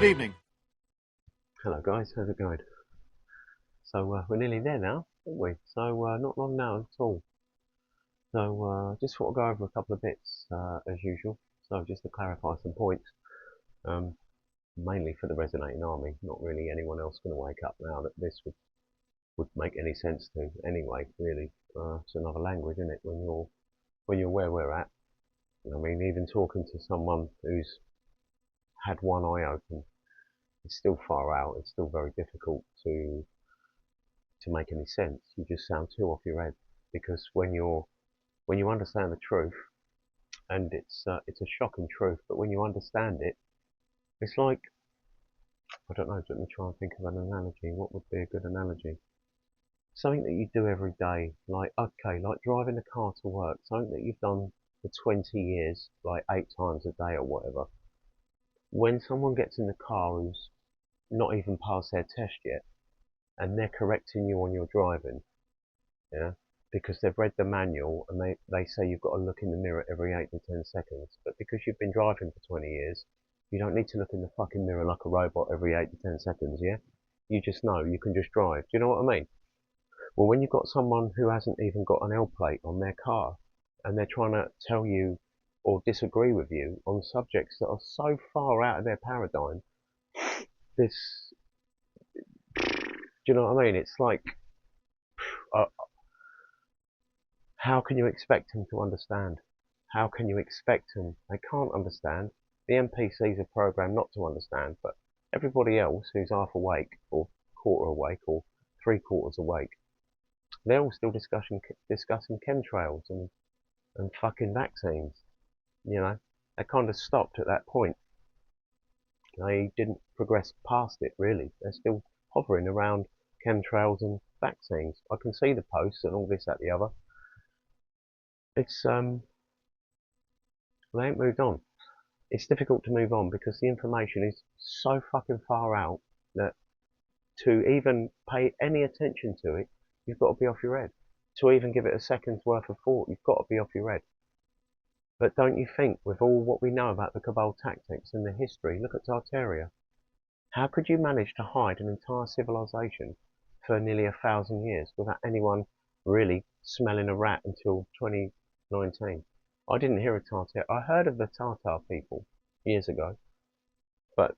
Good evening. Hello guys, how's it going? So we're nearly there now, aren't we? So not long now at all. So just thought I'd go over a couple of bits as usual. So just to clarify some points, um, mainly for the Resonating Army. Not really anyone else going to wake up now that this would make any sense to anyway. Really, it's another language, isn't it? When you're where we're at. I mean, even talking to someone who's had one eye open, it's still far out. It's still very difficult to make any sense. You just sound too off your head because when you understand the truth, and it's a shocking truth, but when you understand it, it's like, I don't know. Let me try and think of an analogy. What would be a good analogy? Something that you do every day, like okay, like driving the car to work. Something that you've done for 20 years, like 8 times a day or whatever. When someone gets in the car who's not even passed their test yet, and they're correcting you on your driving, yeah, because they've read the manual and they say you've got to look in the mirror every 8 to 10 seconds. But because you've been driving for 20 years, you don't need to look in the fucking mirror like a robot every 8 to 10 seconds, yeah? You just know, you can just drive. Do you know what I mean? Well, when you've got someone who hasn't even got an L plate on their car and they're trying to tell you or disagree with you on subjects that are so far out of their paradigm, this, do you know what I mean? It's like, uh, how can you expect them to understand? How can you expect them? They can't understand. The NPCs are programmed not to understand, but everybody else who's half awake or quarter awake or three-quarters awake, they're all still discussing chemtrails and fucking vaccines. You know, they kind of stopped at that point. They didn't progress past it really. They're still hovering around chemtrails and vaccines. I can see the posts and all this, that, the other. It's they ain't moved on. It's difficult to move on because the information is so fucking far out that to even pay any attention to it, you've got to be off your head. To even give it a second's worth of thought, you've got to be off your head. But don't you think, with all what we know about the Cabal tactics and the history, look at Tartaria. How could you manage to hide an entire civilization for nearly 1,000 years without anyone really smelling a rat until 2019? I didn't hear of Tartar. I heard of the Tartar people years ago, but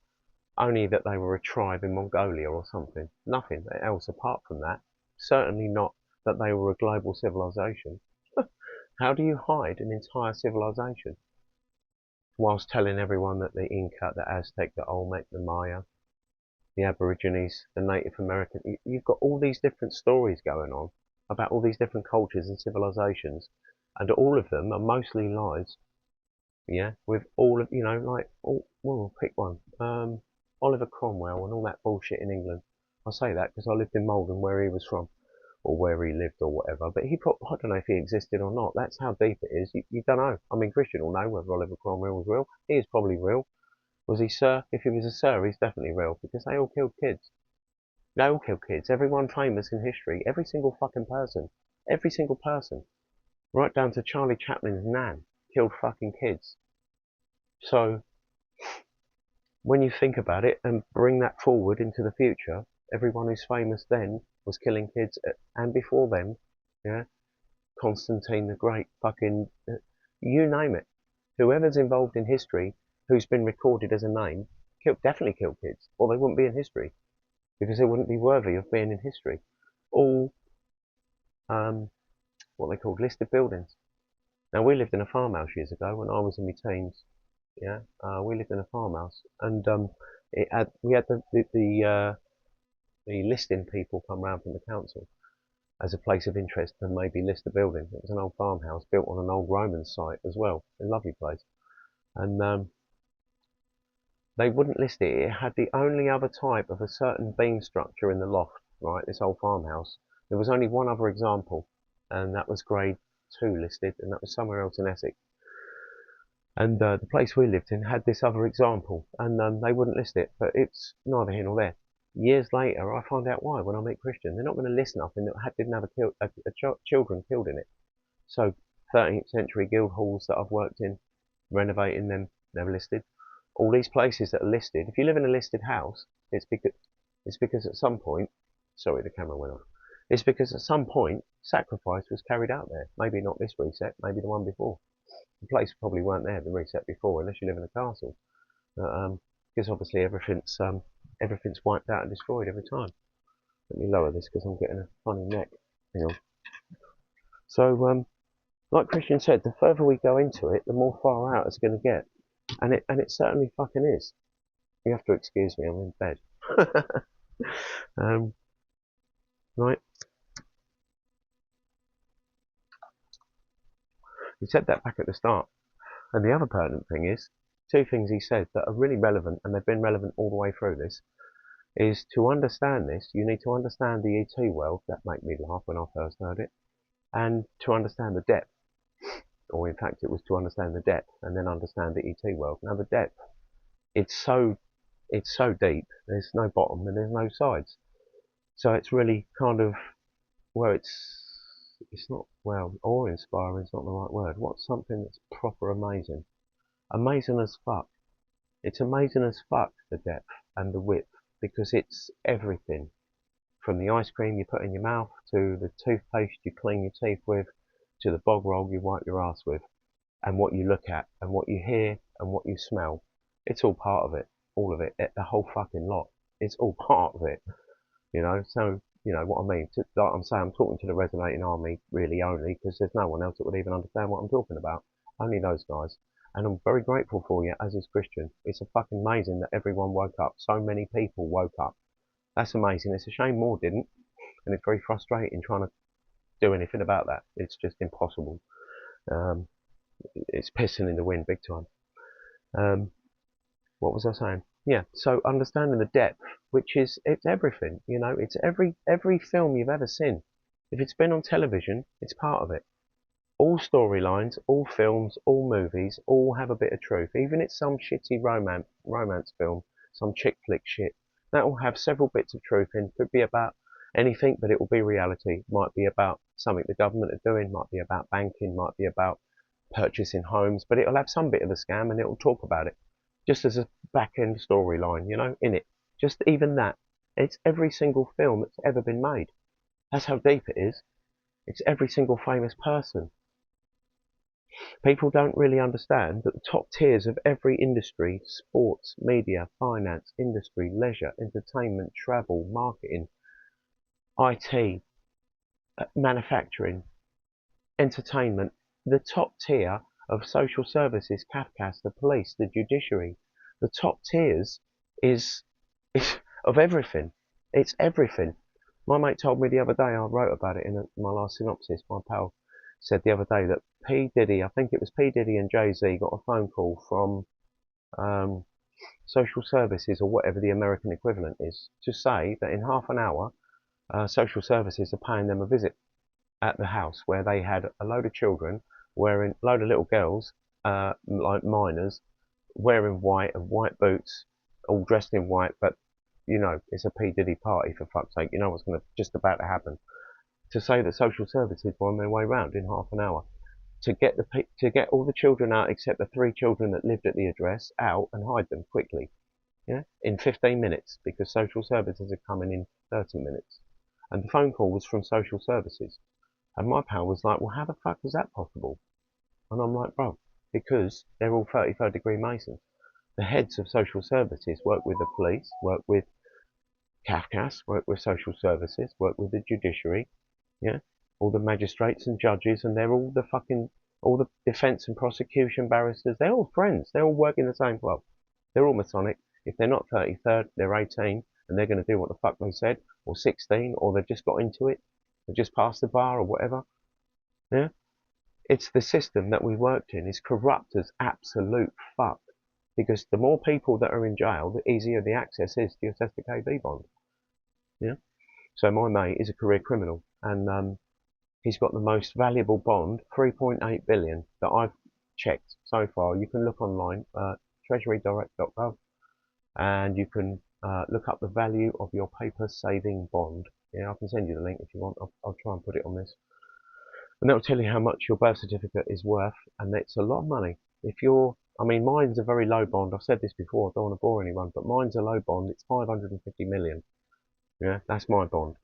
only that they were a tribe in Mongolia or something. Nothing else apart from that. Certainly not that they were a global civilization. How do you hide an entire civilization whilst telling everyone that the Inca, the Aztec, the Olmec, the Maya, the Aborigines, the Native American, you've got all these different stories going on about all these different cultures and civilizations, and all of them are mostly lies. Yeah, with all of, like, well, pick one. Oliver Cromwell and all that bullshit in England. I say that because I lived in Malden where he was from, or where he lived or whatever. But I don't know if he existed or not. That's how deep it is. You don't know. I mean, Christian will know whether Oliver Cromwell was real. He is probably real. Was he Sir? If he was a Sir, he's definitely real because they all killed kids. They all killed kids. Everyone famous in history, every single fucking person, every single person, right down to Charlie Chaplin's nan, killed fucking kids. So when you think about it and bring that forward into the future, everyone who's famous then was killing kids, and before them, yeah, Constantine the Great, fucking, you name it. Whoever's involved in history, who's been recorded as a name, definitely killed kids, or they wouldn't be in history, because they wouldn't be worthy of being in history. All, what they called listed buildings. Now, we lived in a farmhouse years ago when I was in my teens. Yeah, we lived in a farmhouse, and we had the listing people come round from the council as a place of interest and maybe list a building. It was an old farmhouse built on an old Roman site as well, a lovely place. And they wouldn't list it. It had the only other type of a certain beam structure in the loft, right? This old farmhouse. There was only one other example, and that was grade 2 listed, and that was somewhere else in Essex. And the place we lived in had this other example, and they wouldn't list it, but it's neither here nor there. Years later, I find out why when I meet Christian. They're not going to list nothing that didn't have children killed in it. So 13th century guild halls that I've worked in, renovating them, never listed. all these places that are listed. If you live in a listed house, it's because at some point, sorry, the camera went off. It's because at some point sacrifice was carried out there. Maybe not this reset, maybe the one before. The place probably weren't there the reset before, unless you live in a castle. Because obviously everything's wiped out and destroyed every time. Let me lower this because I'm getting a funny neck. Hang on. So like Christian said, the further we go into it, the more far out it's going to get, and it certainly fucking is. You have to excuse me, I'm in bed. Right. He said that back at the start. And the other pertinent thing is, two things he said that are really relevant, and they've been relevant all the way through this, is to understand this, you need to understand the ET world. That made me laugh when I first heard it. And to understand the depth. Or in fact, it was to understand the depth and then understand the ET world. Now the depth, it's so deep, there's no bottom and there's no sides. So it's really kind of, well, it's not, well, awe-inspiring is not the right word. What's something that's proper amazing? Amazing as fuck. It's amazing as fuck, the depth and the width, because it's everything. From the ice cream you put in your mouth, to the toothpaste you clean your teeth with, to the bog roll you wipe your ass with, and what you look at, and what you hear, and what you smell. It's all part of it. All of it. The whole fucking lot. It's all part of it. You know, so, you know what I mean. Like I'm saying, I'm talking to the Resonating Army really only because there's no one else that would even understand what I'm talking about. Only those guys. And I'm very grateful for you, as is Christian. It's a fucking amazing that everyone woke up. So many people woke up. That's amazing. It's a shame more didn't. And it's very frustrating trying to do anything about that. It's just impossible. It's pissing in the wind big time. What was I saying? Yeah, so understanding the depth, which is, it's everything, you know, it's every film you've ever seen. If it's been on television, it's part of it. All storylines, all films, all movies, all have a bit of truth. Even if it's some shitty romance film, some chick flick shit, that will have several bits of truth in. Could be about anything, but it will be reality. Might be about something the government are doing, might be about banking, might be about purchasing homes, but it'll have some bit of the scam and it'll talk about it. Just as a back end storyline, you know, in it. Just even that. It's every single film that's ever been made. That's how deep it is. It's every single famous person. People don't really understand that the top tiers of every industry, sports, media, finance, industry, leisure, entertainment, travel, marketing, IT, manufacturing, entertainment, the top tier of social services, Cafcass, the police, the judiciary, the top tiers is of everything. It's everything. My mate told me the other day, I wrote about it in my last synopsis, my pal said the other day that P. Diddy, I think it was P. Diddy and Jay-Z got a phone call from social services or whatever the American equivalent is to say that in half an hour social services are paying them a visit at the house where they had a load of children wearing, a load of little girls, like minors, wearing white and white boots, all dressed in white, but you know, it's a P. Diddy party for fuck's sake, you know what's going to just about to happen. To say that social services were on their way round in half an hour to get all the children out except the 3 children that lived at the address out and hide them quickly, yeah, in 15 minutes because social services are coming in 30 minutes. And the phone call was from social services. And my pal was like, well, how the fuck is that possible? And I'm like, bro, because they're all 33rd degree Masons. The heads of social services work with the police, work with Cafcass, work with social services, work with the judiciary, yeah, all the magistrates and judges, and they're all the defence and prosecution barristers. They're all friends. They all work in the same club. They're all Masonic. If they're not 33rd, they're 18, and they're going to do what the fuck they said, or 16, or they've just got into it, they just passed the bar, or whatever. Yeah, it's the system that we worked in is corrupt as absolute fuck. Because the more people that are in jail, the easier the access is to your Testa KB bond. Yeah. So my mate is a career criminal, and he's got the most valuable bond, 3.8 billion, that I've checked so far. You can look online, treasurydirect.gov, and you can look up the value of your paper saving bond. Yeah, I can send you the link if you want. I'll try and put it on this. And that'll tell you how much your birth certificate is worth, and it's a lot of money. If you're I mean, mine's a very low bond. I've said this before, I don't want to bore anyone, but mine's a low bond. It's 550 million. Yeah, that's my bond.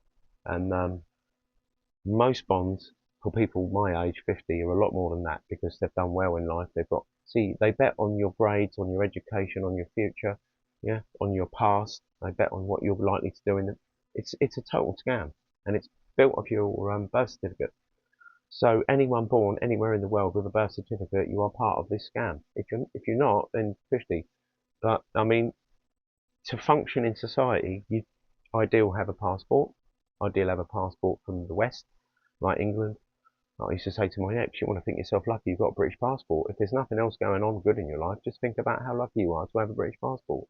And most bonds for people my age, 50, are a lot more than that because they've done well in life. They bet on your grades, on your education, on your future, yeah, on your past. They bet on what you're likely to do it's a total scam, and it's built off your birth certificate. So anyone born anywhere in the world with a birth certificate, you are part of this scam. If you're not, then 50. But I mean, to function in society, you ideal have a passport. Ideal have a passport from the West, like England. I used to say to my ex, you want to think yourself lucky you've got a British passport. If there's nothing else going on good in your life, just think about how lucky you are to have a British passport.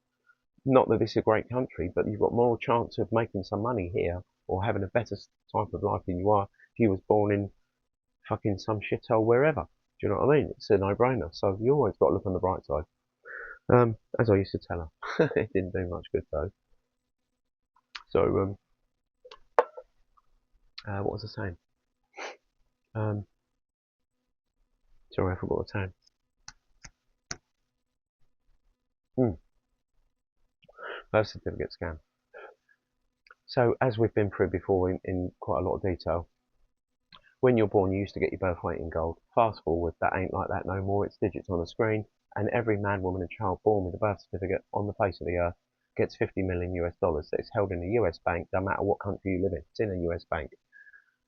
Not that this is a great country, but you've got more chance of making some money here or having a better type of life than you are if you was born in fucking some shithole wherever. Do you know what I mean? It's a no-brainer. So you always got to look on the bright side. As I used to tell her. It didn't do much good though. So, what was I saying? Sorry, I forgot the time. Birth certificate scam. So, as we've been through before in quite a lot of detail, when you're born, you used to get your birth weight in gold. Fast forward, that ain't like that no more. It's digits on a screen, and every man, woman, and child born with a birth certificate on the face of the earth gets 50 million US dollars. That is held in a US bank, no matter what country you live in. It's in a US bank.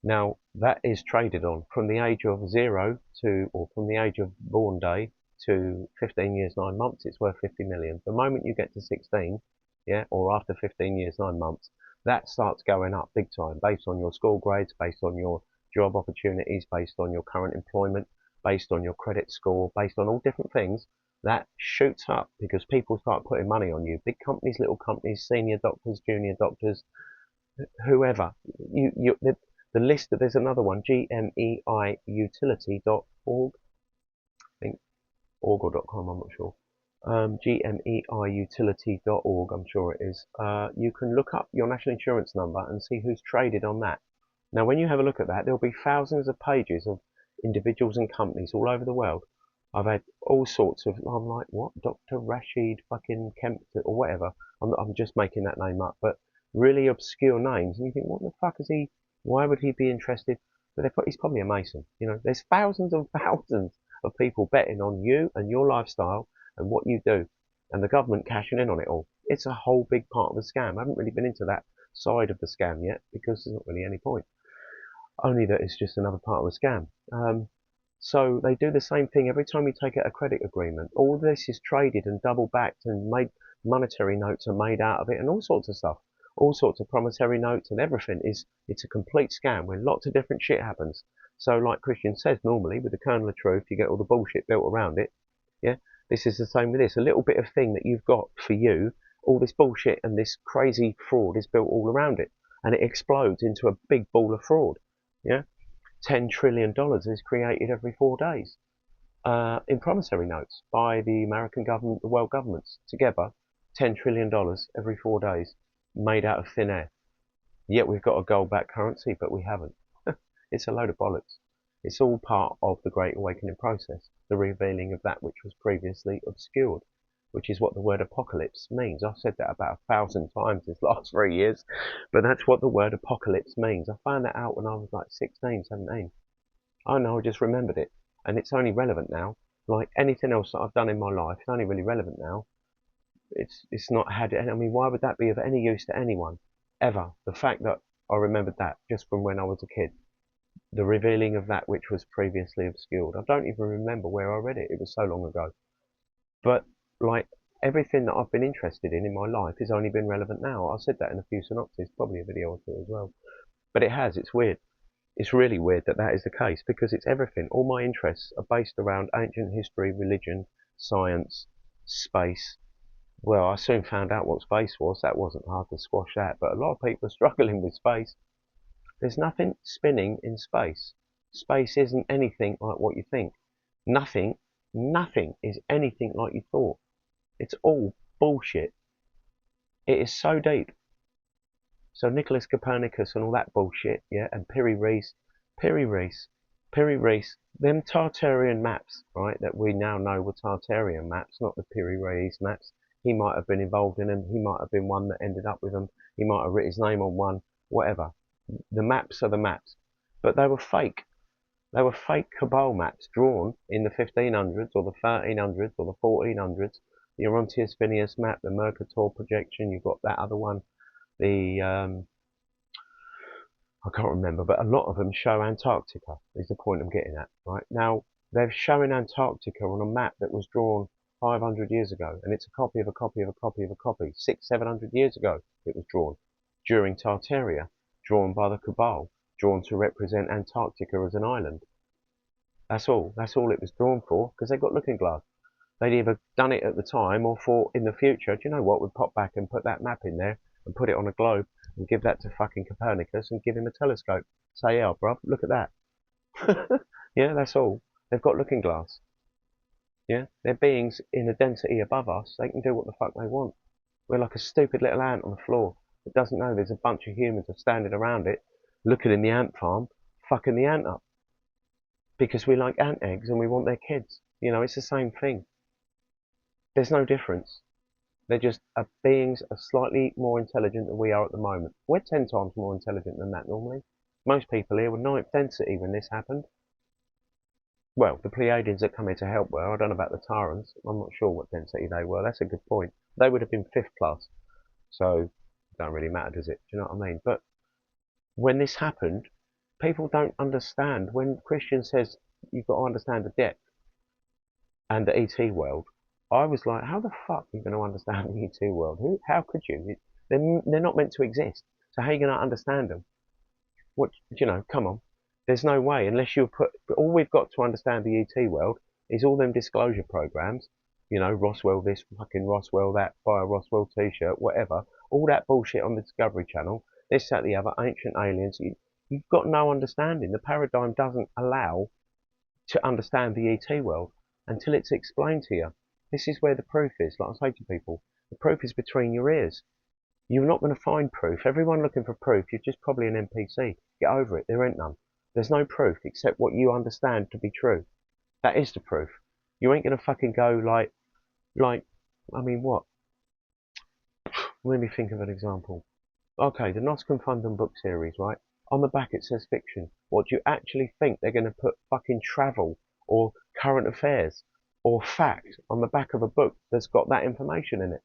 Now, that is traded on from the age of 0 to, or from the age of born day to 15 years, 9 months, it's worth 50 million. The moment you get to 16, yeah, or after 15 years, 9 months, that starts going up big time based on your school grades, based on your job opportunities, based on your current employment, based on your credit score, based on all different things. That shoots up because people start putting money on you. Big companies, little companies, senior doctors, junior doctors, whoever. The list, there's another one, gmeiutility.org, I think, org or .com, I'm not sure. gmeiutility.org, I'm sure it is. You can look up your national insurance number and see who's traded on that. Now, when you have a look at that, there'll be thousands of pages of individuals and companies all over the world. I've had all sorts of, I'm like, what, Dr. Rashid fucking Kemp, or whatever. I'm just making that name up, but really obscure names. And you think, what the fuck is he, why would he be interested? But he's probably a Mason. You know, there's thousands and thousands of people betting on you and your lifestyle and what you do, and the government cashing in on it all. It's a whole big part of the scam. I haven't really been into that side of the scam yet because there's not really any point. Only that it's just another part of the scam. So they do the same thing every time you take out a credit agreement. All this is traded and double backed and made monetary notes are made out of it and all sorts of stuff. All sorts of promissory notes and everything it's a complete scam where lots of different shit happens. So like Christian says, normally with the kernel of truth, you get all the bullshit built around it. Yeah, this is the same with this. A little bit of thing that you've got for you, all this bullshit and this crazy fraud is built all around it, and it explodes into a big ball of fraud. Yeah, $10 trillion is created every 4 days in promissory notes by the American government, the world governments together. $10 trillion every 4 days made out of thin air. Yet we've got a gold-backed currency, but we haven't. It's a load of bollocks. It's all part of the Great Awakening process, the revealing of that which was previously obscured, which is what the word apocalypse means. I've said that about 1,000 times this last 3 years, but that's what the word apocalypse means. I found that out when I was like 16, 17. I know, I just remembered it, and it's only relevant now. Like anything else that I've done in my life, it's only really relevant now. It's not had. I mean, why would that be of any use to anyone ever? The fact that I remembered that just from when I was a kid, the revealing of that which was previously obscured. I don't even remember where I read it. It was so long ago. But like everything that I've been interested in my life has only been relevant now. I said that in a few synopses, probably a video or two as well. But it has. It's weird. It's really weird that that is the case because it's everything. All my interests are based around ancient history, religion, science, space. Well, I soon found out what space was. That wasn't hard to squash that. But a lot of people are struggling with space. There's nothing spinning in space. Space isn't anything like what you think. Nothing, nothing is anything like you thought. It's all bullshit. It is so deep. So Nicholas Copernicus and all that bullshit, yeah, and Piri Reis, Piri Reis, them Tartarian maps, right, that we now know were Tartarian maps, not the Piri Reis maps. He might have been involved in them. He might have been one that ended up with them. He might have written his name on one, whatever. The maps are the maps. But they were fake. They were fake Cabal maps drawn in the 1500s or the 1300s or the 1400s. The Orontius Phineas map, the Mercator projection, you've got that other one. The I can't remember, but a lot of them show Antarctica, is the point I'm getting at, right? Now, they're showing Antarctica on a map that was drawn 500 years ago, and it's a copy of a copy of a copy of a copy. 700 years ago it was drawn, during Tartaria, drawn by the Cabal, drawn to represent Antarctica as an island. That's all it was drawn for, because they got Looking Glass. They'd either done it at the time or thought in the future, do you know what, we'd pop back and put that map in there and put it on a globe and give that to fucking Copernicus and give him a telescope. Say, yeah, bruv, look at that. Yeah, that's all. They've got Looking Glass. Yeah, they're beings in a density above us. They can do what the fuck they want. We're like a stupid little ant on the floor that doesn't know there's a bunch of humans are standing around it, looking in the ant farm, fucking the ant up. Because we like ant eggs and we want their kids. You know, it's the same thing. There's no difference. They're just beings are slightly more intelligent than we are at the moment. We're 10 times more intelligent than that normally. Most people here were ninth density when this happened. Well, the Pleiadians that come here to help were. I don't know about the Tyrants. I'm not sure what density they were. That's a good point. They would have been 5th plus. So, it don't really matter, does it? Do you know what I mean? But when this happened, people don't understand. When Christian says you've got to understand the depth and the ET world, I was like, how the fuck are you going to understand the ET world? How could you? They're not meant to exist. So how are you going to understand them? What, you know, come on. There's no way, unless you put, all we've got to understand the ET world is all them disclosure programs, you know, Roswell this, fucking Roswell that, buy a Roswell t-shirt, whatever, all that bullshit on the Discovery Channel, this, that, the other, ancient aliens, you've got no understanding. The paradigm doesn't allow to understand the ET world until it's explained to you. This is where the proof is, like I say to people, the proof is between your ears. You're not going to find proof. Everyone looking for proof, you're just probably an NPC. Get over it, there ain't none. There's no proof except what you understand to be true. That is the proof. You ain't going to fucking go like, I mean, what? Let me think of an example. Okay, the Nos Confundum book series, right? On the back it says fiction. What, do you actually think they're going to put fucking travel or current affairs or fact on the back of a book that's got that information in it?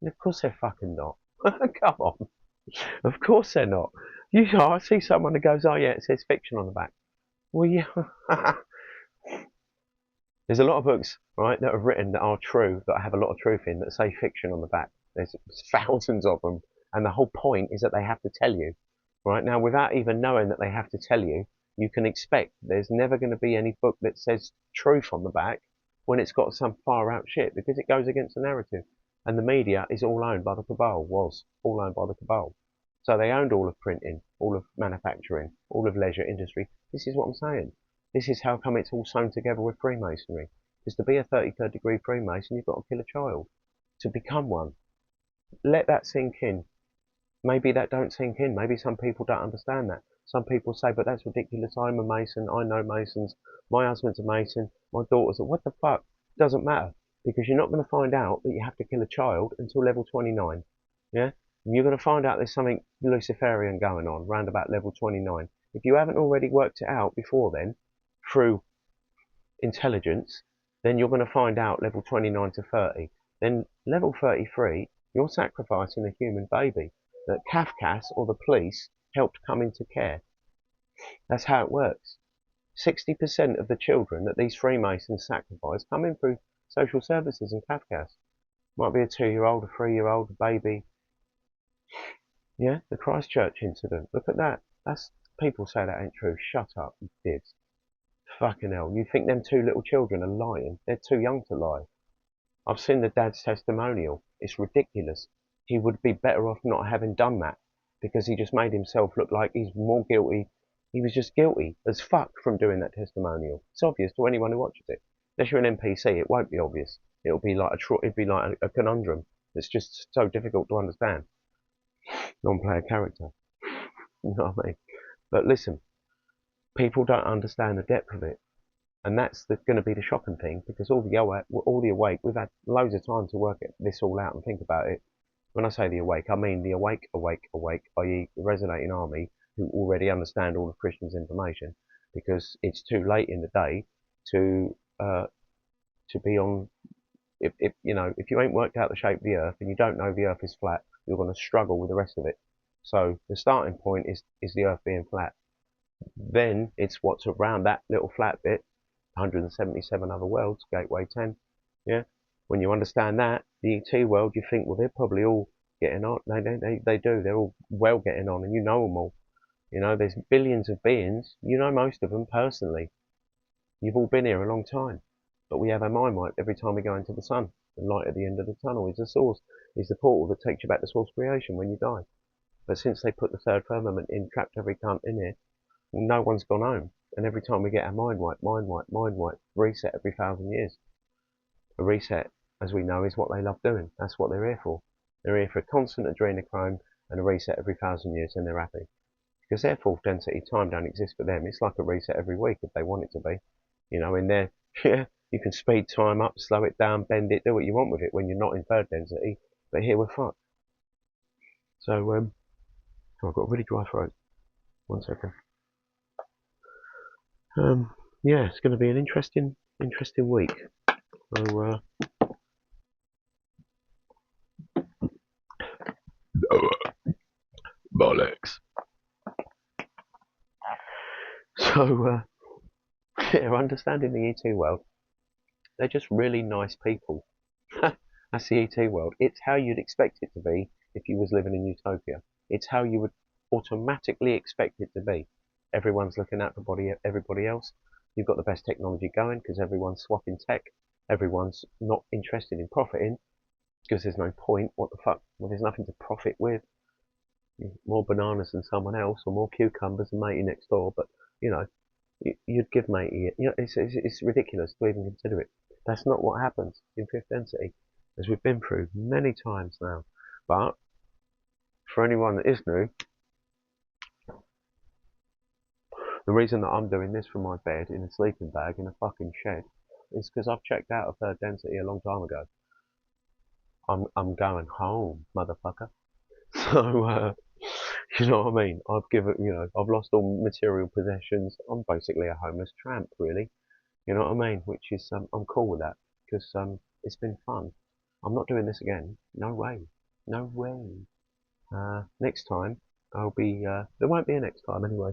And of course they're fucking not. Come on. Of course they're not. I see someone that goes, oh yeah, it says fiction on the back. Well, yeah. There's a lot of books, right, that are written that are true, that have a lot of truth in, that say fiction on the back. There's thousands of them. And the whole point is that they have to tell you. Right now, without even knowing that they have to tell you, you can expect there's never going to be any book that says truth on the back when it's got some far out shit, because it goes against the narrative. And the media is all owned by the Cabal, was all owned by the Cabal. So they owned all of printing, all of manufacturing, all of leisure industry. This is what I'm saying. This is how come it's all sewn together with Freemasonry. Because to be a 33rd degree Freemason, you've got to kill a child to become one. Let that sink in. Maybe that don't sink in. Maybe some people don't understand that. Some people say, but that's ridiculous. I'm a Mason. I know Masons. My husband's a Mason. My daughter's a... What the fuck? Doesn't matter. Because you're not going to find out that you have to kill a child until level 29. Yeah? And you're going to find out there's something Luciferian going on round about level 29. If you haven't already worked it out before then, through intelligence, then you're going to find out level 29 to 30. Then level 33, you're sacrificing a human baby that Kafkas or the police helped come into care. That's how it works. 60% of the children that these Freemasons sacrifice come in through social services and Kafkas. Might be a 2-year-old, a 3-year-old, a baby. Yeah, the Christchurch incident. Look at that. That's people say that ain't true. Shut up, you dibs. Fucking hell. You think them 2 little children are lying? They're too young to lie. I've seen the dad's testimonial. It's ridiculous. He would be better off not having done that, because he just made himself look like he's more guilty. He was just guilty as fuck from doing that testimonial. It's obvious to anyone who watches it. Unless you're an NPC, it won't be obvious. It'll be like a conundrum. It's just so difficult to understand. Non-player character. You know what I mean? But listen, People don't understand the depth of it. And that's going to be the shocking thing, because all the awake, we've had loads of time to work this all out and think about it. When I say the awake, I mean the awake, i.e. the resonating army, who already understand all of Christian's information, because it's too late in the day to be on. If you know, if you ain't worked out the shape of the Earth and you don't know the Earth is flat, you're going to struggle with the rest of it. So the starting point is the Earth being flat. Then it's what's around that little flat bit, 177 other worlds, Gateway 10. Yeah. When you understand that, the ET world, you think, well, they're probably all getting on. They do. They're all well getting on, and you know them all. You know, there's billions of beings. You know most of them personally. You've all been here a long time. But we have our mind wiped every time we go into the sun. The light at the end of the tunnel is the source, is the portal that takes you back to source creation when you die. But since they put the third firmament in, trapped every cunt in here, no one's gone home. And every time we get our mind wiped, reset every 1,000 years. A reset, as we know, is what they love doing. That's what they're here for. They're here for a constant adrenochrome and a reset every 1,000 years, and they're happy. Because their fourth density time don't exist for them. It's like a reset every week if they want it to be. You know, in there, yeah, you can speed time up, slow it down, bend it, do what you want with it when you're not in third density. But here we're fucked. So, oh, I've got a really dry throat. 1 second. Yeah, it's going to be an interesting week. So, bollocks. So, yeah, understanding the ET world, they're just really nice people. That's the ET world. It's how you'd expect it to be if you was living in Utopia. It's how you would automatically expect it to be. Everyone's looking out for everybody else. You've got the best technology going because everyone's swapping tech. Everyone's not interested in profiting because there's no point. What the fuck? Well, there's nothing to profit with. More bananas than someone else, or more cucumbers than matey next door. But you know, you'd give matey. You know, it's ridiculous to even consider it. That's not what happens in fifth density, as we've been through many times now. But for anyone that is new, the reason that I'm doing this from my bed in a sleeping bag in a fucking shed is because I've checked out of third density a long time ago. I'm going home, motherfucker. So, you know what I mean? I've lost all material possessions. I'm basically a homeless tramp, really. You know what I mean? Which is, I'm cool with that because it's been fun. I'm not doing this again. No way. No way. Next time, there won't be a next time anyway.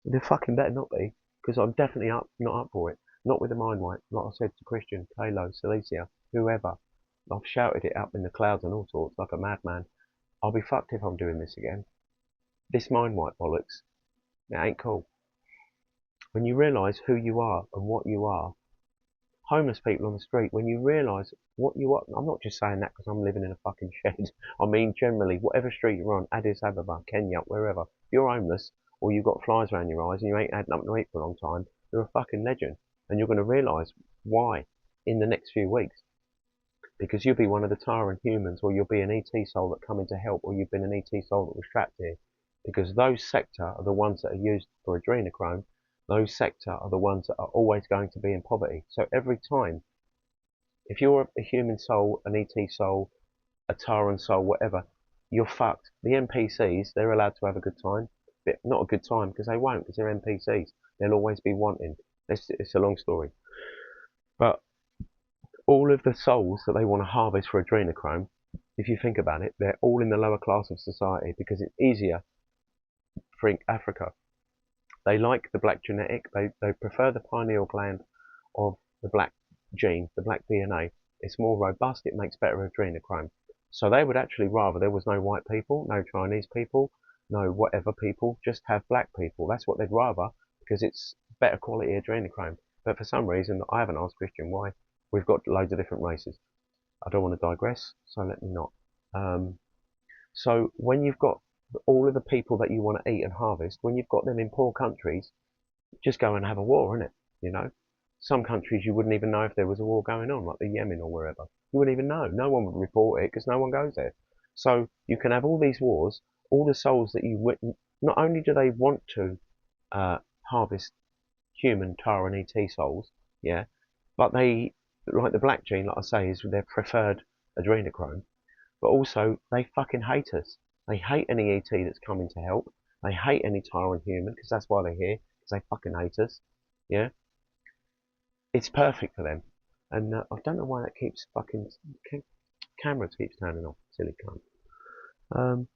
There fucking better not be, because I'm definitely not up for it. Not with the mind wipe, like I said to Christian, Kalo, Celicia, whoever. I've shouted it up in the clouds and all sorts, like a madman. I'll be fucked if I'm doing this again. This mind wipe bollocks, it ain't cool. When you realise who you are and what you are, homeless people on the street, when you realise what you are, I'm not just saying that because I'm living in a fucking shed. I mean generally, whatever street you're on, Addis Ababa, Kenya, wherever, if you're homeless or you've got flies around your eyes and you ain't had nothing to eat for a long time, you're a fucking legend. And you're going to realise why in the next few weeks. Because you'll be one of the Taran humans, or you'll be an ET soul that come in to help, or you've been an ET soul that was trapped here. Because those sector are the ones that are used for adrenochrome. Those sector are the ones that are always going to be in poverty. So every time, if you're a human soul, an ET soul, a Taran soul, whatever, you're fucked. The NPCs, they're allowed to have a good time. But not a good time, because they won't, because they're NPCs. They'll always be wanting. It's a long story. But all of the souls that they want to harvest for adrenochrome, if you think about it, they're all in the lower class of society because it's easier for Africa. They like the black genetic. They prefer the pineal gland of the black gene, the black DNA. It's more robust. It makes better adrenochrome. So they would actually rather there was no white people, no Chinese people, no whatever people, just have black people. That's what they'd rather because it's better quality adrenochrome. But for some reason, I haven't asked Christian why. We've got loads of different races. I don't want to digress, so let me not. So when you've got all of the people that you want to eat and harvest, when you've got them in poor countries, just go and have a war, innit? You know? Some countries you wouldn't even know if there was a war going on, like the Yemen or wherever. You wouldn't even know. No one would report it because no one goes there. So you can have all these wars, all the souls that you witness. Not only do they want to harvest human Tara and ET souls, yeah, but they, like the black gene, like I say, is their preferred adrenochrome, but also they fucking hate us. They hate any ET that's coming to help. They hate any Tyrant human, because that's why they're here, because they fucking hate us. Yeah? It's perfect for them. And I don't know why that keeps fucking... camera keeps turning off, silly cunt.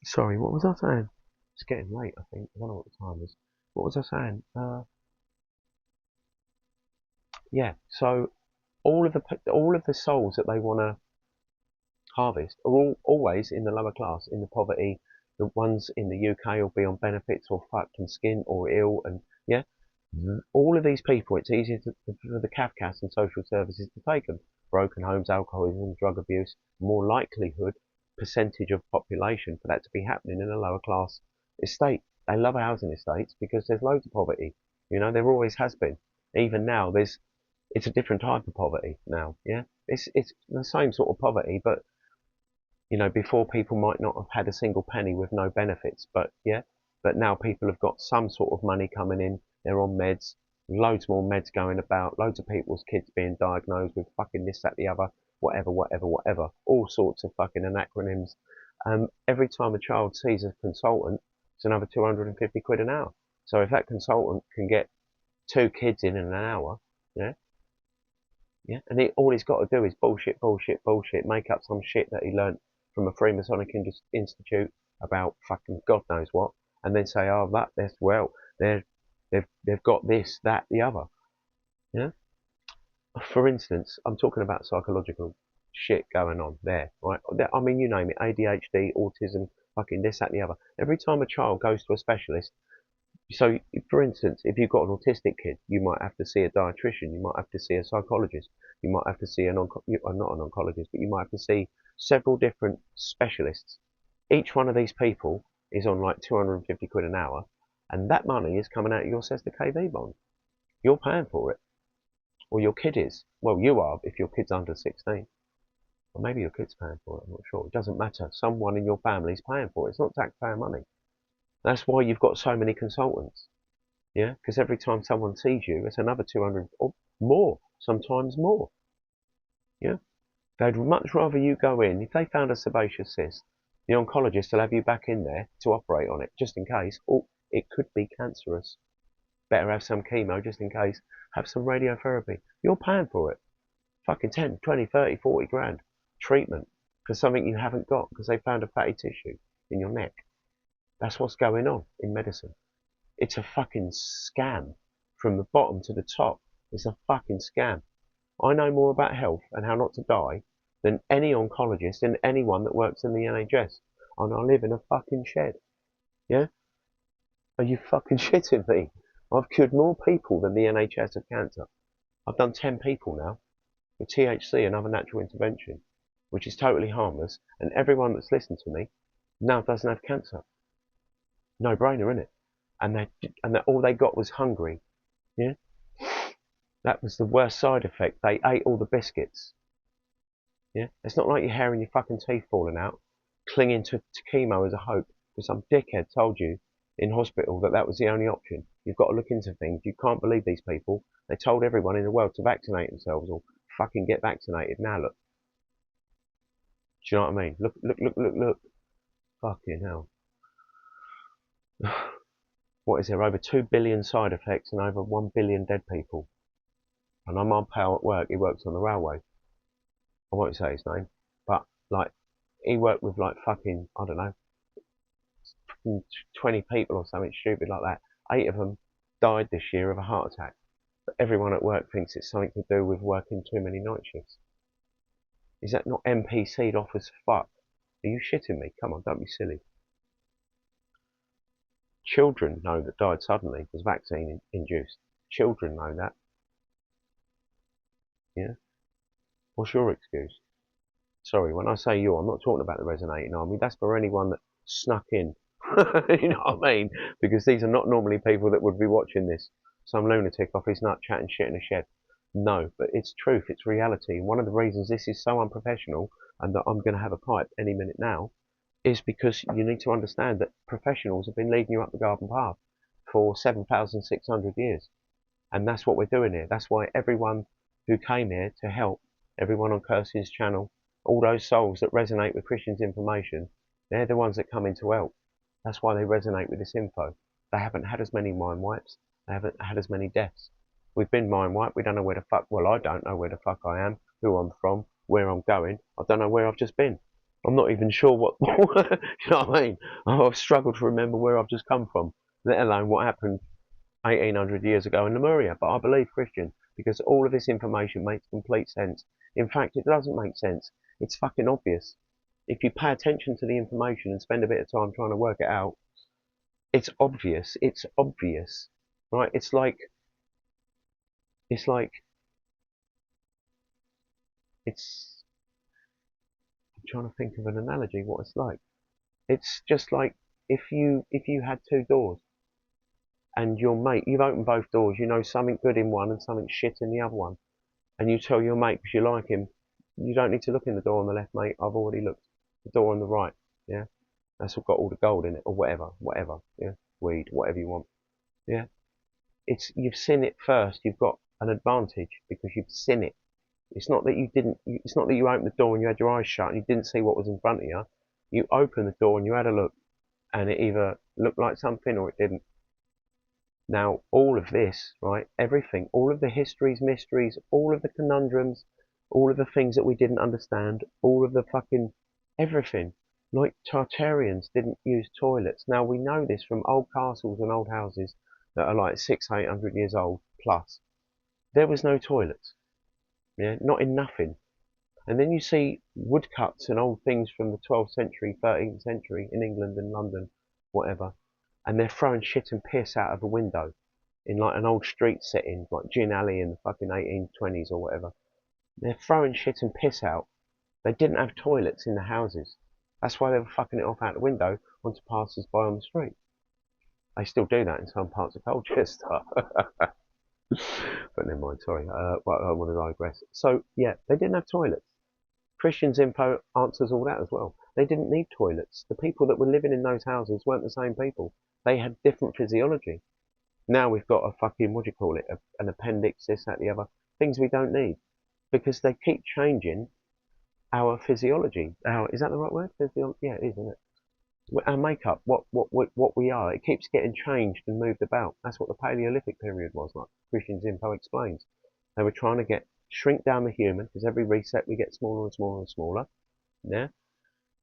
Sorry, what was I saying? It's getting late, I think. I don't know what the time is. What was I saying? Yeah, so all of the souls that they want to harvest are always in the lower class, in the poverty. The ones in the UK will be on benefits or fucking skin or ill, and yeah, all of these people, it's easier for the CAFCAS and social services to take them. Broken homes, alcoholism, drug abuse, more likelihood, percentage of population for that to be happening in a lower class estate. They love housing estates because there's loads of poverty. You know, there always has been. Even now, it's a different type of poverty now. Yeah, it's the same sort of poverty, but you know, before people might not have had a single penny with no benefits, but yeah, but now people have got some sort of money coming in. They're on meds, loads more meds going about, loads of people's kids being diagnosed with fucking this, that, the other, whatever, all sorts of fucking acronyms. Every time a child sees a consultant, it's another 250 quid an hour. So if that consultant can get 2 kids in an hour, yeah, yeah, and all he's got to do is bullshit, make up some shit that he learnt from a Freemasonic institute about fucking God knows what, and then say, oh, that's well, they've got this, that, the other. Yeah. For instance, I'm talking about psychological shit going on there, right? I mean, you name it, ADHD, autism, fucking this, that, the other. Every time a child goes to a specialist, so, for instance, if you've got an autistic kid, you might have to see a dietitian, you might have to see a psychologist, you might have to see not an oncologist, but you might have to see several different specialists. Each one of these people is on like 250 quid an hour, and that money is coming out of your Cessna KV bond. You're paying for it, or your kid is. Well, you are if your kid's under 16. Or maybe your kid's paying for it, I'm not sure. It doesn't matter. Someone in your family is paying for it. It's not taxpayer money. That's why you've got so many consultants. Yeah, because every time someone sees you, it's another 200 or more, sometimes more. Yeah, they'd much rather you go in. If they found a sebaceous cyst, the oncologist will have you back in there to operate on it, just in case. Oh, it could be cancerous. Better have some chemo, just in case. Have some radiotherapy. You're paying for it. Fucking 10, 20, 30, 40 grand treatment for something you haven't got because they found a fatty tissue in your neck. That's what's going on in medicine. It's a fucking scam from the bottom to the top. It's a fucking scam. I know more about health and how not to die than any oncologist and anyone that works in the NHS. And I live in a fucking shed. Yeah? Are you fucking shitting me? I've cured more people than the NHS of cancer. I've done 10 people now with THC and other natural intervention, which is totally harmless, and everyone that's listened to me now doesn't have cancer. No brainer, innit? And all they got was hungry. Yeah? That was the worst side effect. They ate all the biscuits. Yeah? It's not like your hair and your fucking teeth falling out, clinging to chemo as a hope, because some dickhead told you in hospital that was the only option. You've got to look into things. You can't believe these people. They told everyone in the world to vaccinate themselves or fucking get vaccinated. Now look. Do you know what I mean? Look. Fucking hell. What is there? Over 2 billion side effects and over 1 billion dead people. And I'm on pal at work. He works on the railway. I won't say his name, but like he worked with like fucking, I don't know, 20 people or something stupid like that. 8 of them died this year of a heart attack. But everyone at work thinks it's something to do with working too many night shifts. Is that not NPC'd off as fuck? Are you shitting me? Come on, don't be silly. Children know that died suddenly was vaccine induced. Children know that. Yeah? What's your excuse? Sorry, when I say you, I'm not talking about the resonating army. That's for anyone that snuck in. You know what I mean? Because these are not normally people that would be watching this. Some lunatic off his nut chatting shit in a shed. No, but it's truth, it's reality. And one of the reasons this is so unprofessional and that I'm going to have a pipe any minute now is because you need to understand that professionals have been leading you up the garden path for 7,600 years. And that's what we're doing here. That's why everyone who came here to help, everyone on Kirsty's channel, all those souls that resonate with Christian's information, they're the ones that come in to help. That's why they resonate with this info. They haven't had as many mind wipes. They haven't had as many deaths. We've been mind wiped. We don't know where the fuck, well, I don't know where the fuck I am, who I'm from, where I'm going. I don't know where I've just been. I'm not even sure what, you know what I mean? I've struggled to remember where I've just come from, let alone what happened 1800 years ago in Lemuria. But I believe Christian because all of this information makes complete sense. In fact, it doesn't make sense. It's fucking obvious. If you pay attention to the information and spend a bit of time trying to work it out, it's obvious. It's obvious, right? It's like it's I'm trying to think of an analogy what it's like. It's just like if you had two doors and your mate, you've opened both doors, you know something good in one and something shit in the other one, and you tell your mate because you like him, you don't need to look in the door on the left, mate. I've already looked. The door on the right, yeah, that's got all the gold in it, or whatever, yeah, weed, whatever you want, yeah. It's you've seen it first. You've got an advantage because you've seen it. It's not that you didn't. It's not that you opened the door and you had your eyes shut and you didn't see what was in front of you. You opened the door and you had a look, and it either looked like something or it didn't. Now, all of this, right, everything, all of the histories, mysteries, all of the conundrums, all of the things that we didn't understand, all of the fucking everything, like Tartarians didn't use toilets. Now, we know this from old castles and old houses that are like 600-800 years old plus. There was no toilets, yeah, not in nothing. And then you see woodcuts and old things from the 12th century, 13th century in England and London, whatever, and they're throwing shit and piss out of a window in like an old street setting, like Gin Alley in the fucking 1820s or whatever. They're throwing shit and piss out. They didn't have toilets in the houses. That's why they were fucking it off out the window onto passers by on the street. They still do that in some parts of Colchester. But never mind, sorry. Well, I want to digress. So, yeah, they didn't have toilets. Christian's info answers all that as well. They didn't need toilets. The people that were living in those houses weren't the same people. They had different physiology. Now we've got a fucking, what do you call it, an appendix, this, that, the other. Things we don't need. Because they keep changing our physiology. Is that the right word? Yeah, it is, isn't it? Our makeup, what we are, it keeps getting changed and moved about. That's what the Paleolithic period was like. Christian's info explains. They were trying to shrink down the human, because every reset we get smaller and smaller and smaller. Yeah.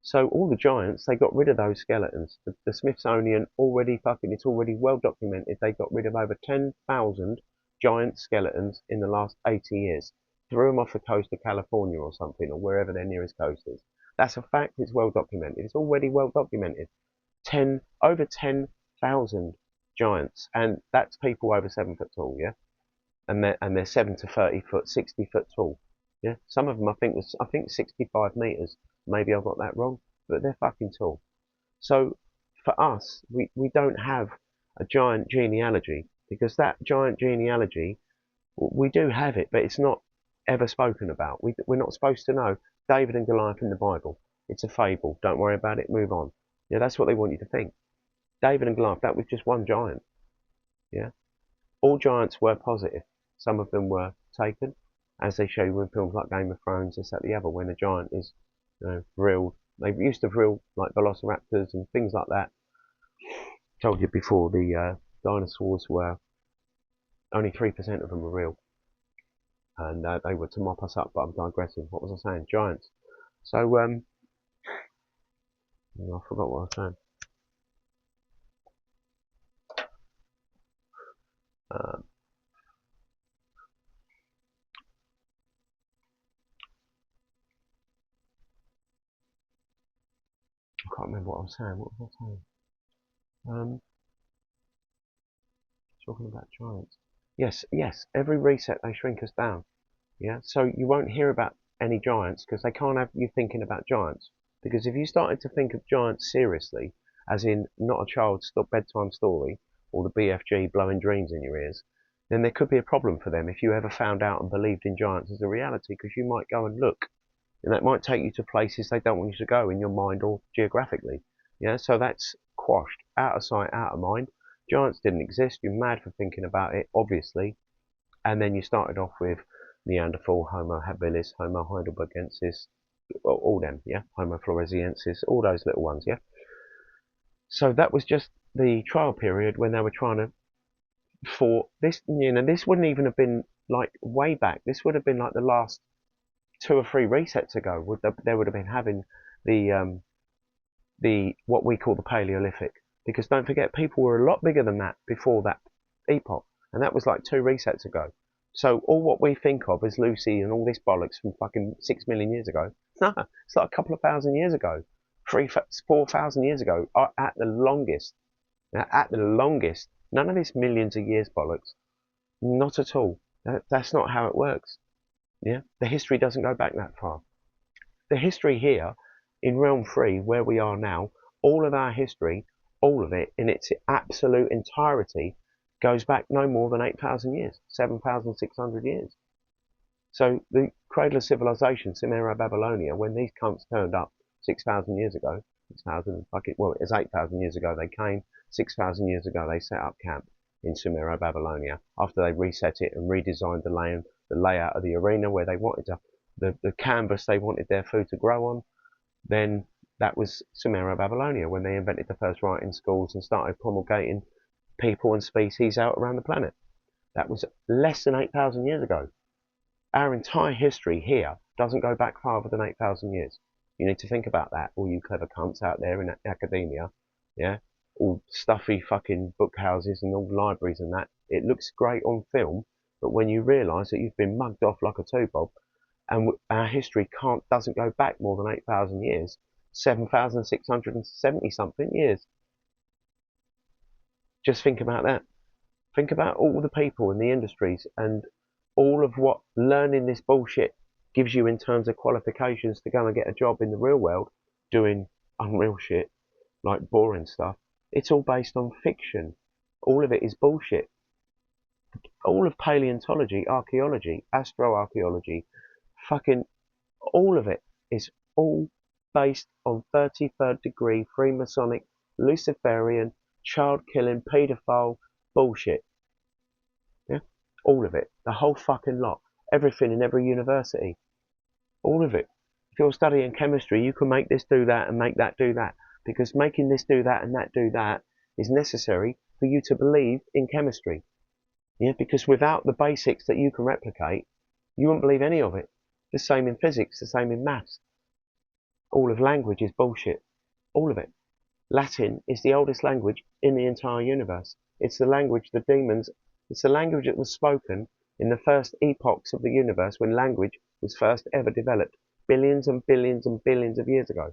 So all the giants, they got rid of those skeletons. The Smithsonian it's already well documented. They got rid of over 10,000 giant skeletons in the last 80 years. Threw them off the coast of California or something, or wherever their nearest coast is. That's a fact. It's well documented. It's already well documented. Over 10,000 giants, and that's people over 7 foot tall. Yeah, and they're 7 to 30 foot, 60 foot tall. Yeah, some of them I think 65 meters. Maybe I got that wrong, but they're fucking tall. So for us, we don't have a giant genealogy because that giant genealogy, we do have it, but it's not ever spoken about. We're not supposed to know David and Goliath in the Bible. It's a fable. Don't worry about it. Move on. Yeah, that's what they want you to think. David and Goliath, that was just one giant. Yeah, all giants were positive. Some of them were taken, as they show you in films like Game of Thrones, this, that, the other, when a giant is, reeled. They used to reel like velociraptors and things like that. Told you before, the dinosaurs were only 3% of them were real, and they were to mop us up. But I'm digressing. What was I saying? Giants. So I forgot what I was saying. I can't remember what I was saying. What was I saying? Talking about giants. Yes. Every reset they shrink us down. Yeah. So you won't hear about any giants because they can't have you thinking about giants. Because if you started to think of giants seriously, as in not a child's bedtime story or the BFG blowing dreams in your ears, then there could be a problem for them if you ever found out and believed in giants as a reality, because you might go and look, and that might take you to places they don't want you to go in your mind or geographically. Yeah. So that's quashed, out of sight, out of mind. Giants didn't exist. You're mad for thinking about it, obviously. And then you started off with Neanderthal, Homo habilis, Homo heidelbergensis, all them, yeah? Homo floresiensis, all those little ones, yeah? So that was just the trial period when they were trying to, for this, this wouldn't even have been like way back. This would have been like the last 2 or 3 resets ago. They would have been having the what we call the Paleolithic, because don't forget, people were a lot bigger than that before that epoch, and that was like 2 resets ago. So all what we think of as Lucy and all this bollocks from fucking 6 million years ago, no, it's like a couple of thousand years ago, 4,000 years ago, at the longest. Now, at the longest, none of this millions of years bollocks, not at all. That's not how it works. Yeah, the history doesn't go back that far. The history here in Realm 3, where we are now, all of our history, all of it in its absolute entirety, goes back no more than 8,000 years, 7,600 years. So the cradle of civilization, Sumeria-Babylonia, when these cunts turned up 6,000 years ago, 6,000, well, it was 8,000 years ago they came, 6,000 years ago they set up camp in Sumeria-Babylonia after they reset it and redesigned the layout of the arena where they wanted to, the canvas they wanted their food to grow on. Then that was Sumeria-Babylonia when they invented the first writing schools and started promulgating people and species out around the planet. That was less than 8,000 years ago. Our entire history here doesn't go back farther than 8,000 years. You need to think about that, all you clever cunts out there in academia, yeah? All stuffy fucking book houses and all libraries and that. It looks great on film, but when you realise that you've been mugged off like a two-bob, and our history doesn't go back more than 8,000 years, 7,670 something years. Just think about that. Think about all the people in the industries and all of what learning this bullshit gives you in terms of qualifications to go and get a job in the real world doing unreal shit, like boring stuff. It's all based on fiction. All of it is bullshit. All of paleontology, archaeology, astroarchaeology, fucking all of it is all based on 33rd degree Freemasonic, Luciferian, child killing, paedophile bullshit. Yeah? All of it. The whole fucking lot. Everything in every university. All of it. If you're studying chemistry, you can make this do that and make that do that. Because making this do that and that do that is necessary for you to believe in chemistry. Yeah? Because without the basics that you can replicate, you wouldn't believe any of it. The same in physics, the same in maths. All of language is bullshit. All of it. Latin is the oldest language in the entire universe. It's the language the demons, it's the language that was spoken in the first epochs of the universe when language was first ever developed, billions and billions and billions of years ago.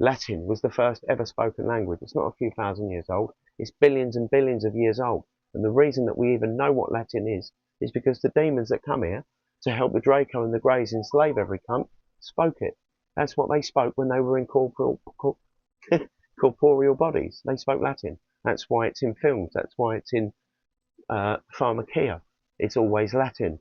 Latin was the first ever spoken language. It's not a few thousand years old, it's billions and billions of years old. And the reason that we even know what Latin is because the demons that come here to help the Draco and the Greys enslave every cunt spoke it. That's what they spoke when they were in corporeal bodies. They spoke Latin. That's why it's in films. That's why it's in pharmacia. It's always Latin.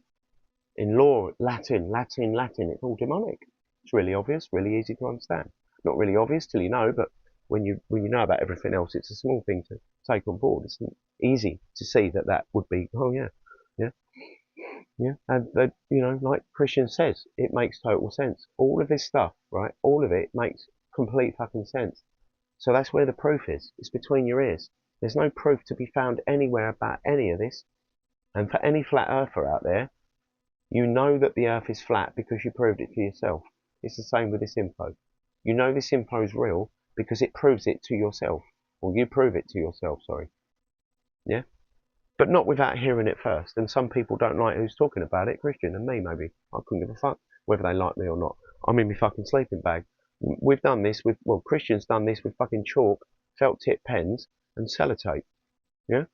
In law, Latin, Latin, Latin. It's all demonic. It's really obvious, really easy to understand. Not really obvious till you know, but when you know about everything else, it's a small thing to take on board. It's easy to see that would be, oh yeah, yeah, yeah. And like Christian says, it makes total sense. All of this stuff, right? All of it makes complete fucking sense. So that's where the proof is. It's between your ears. There's no proof to be found anywhere about any of this. And for any flat earther out there, you know that the earth is flat because you proved it to yourself. It's the same with this info. You know this info is real because it proves it to yourself. Or you prove it to yourself, sorry. Yeah? But not without hearing it first. And some people don't like who's talking about it, Christian and me maybe. I couldn't give a fuck whether they like me or not. I'm in my fucking sleeping bag. We've done this with, well, Christian's done this with fucking chalk, felt tip pens, and sellotape. Yeah?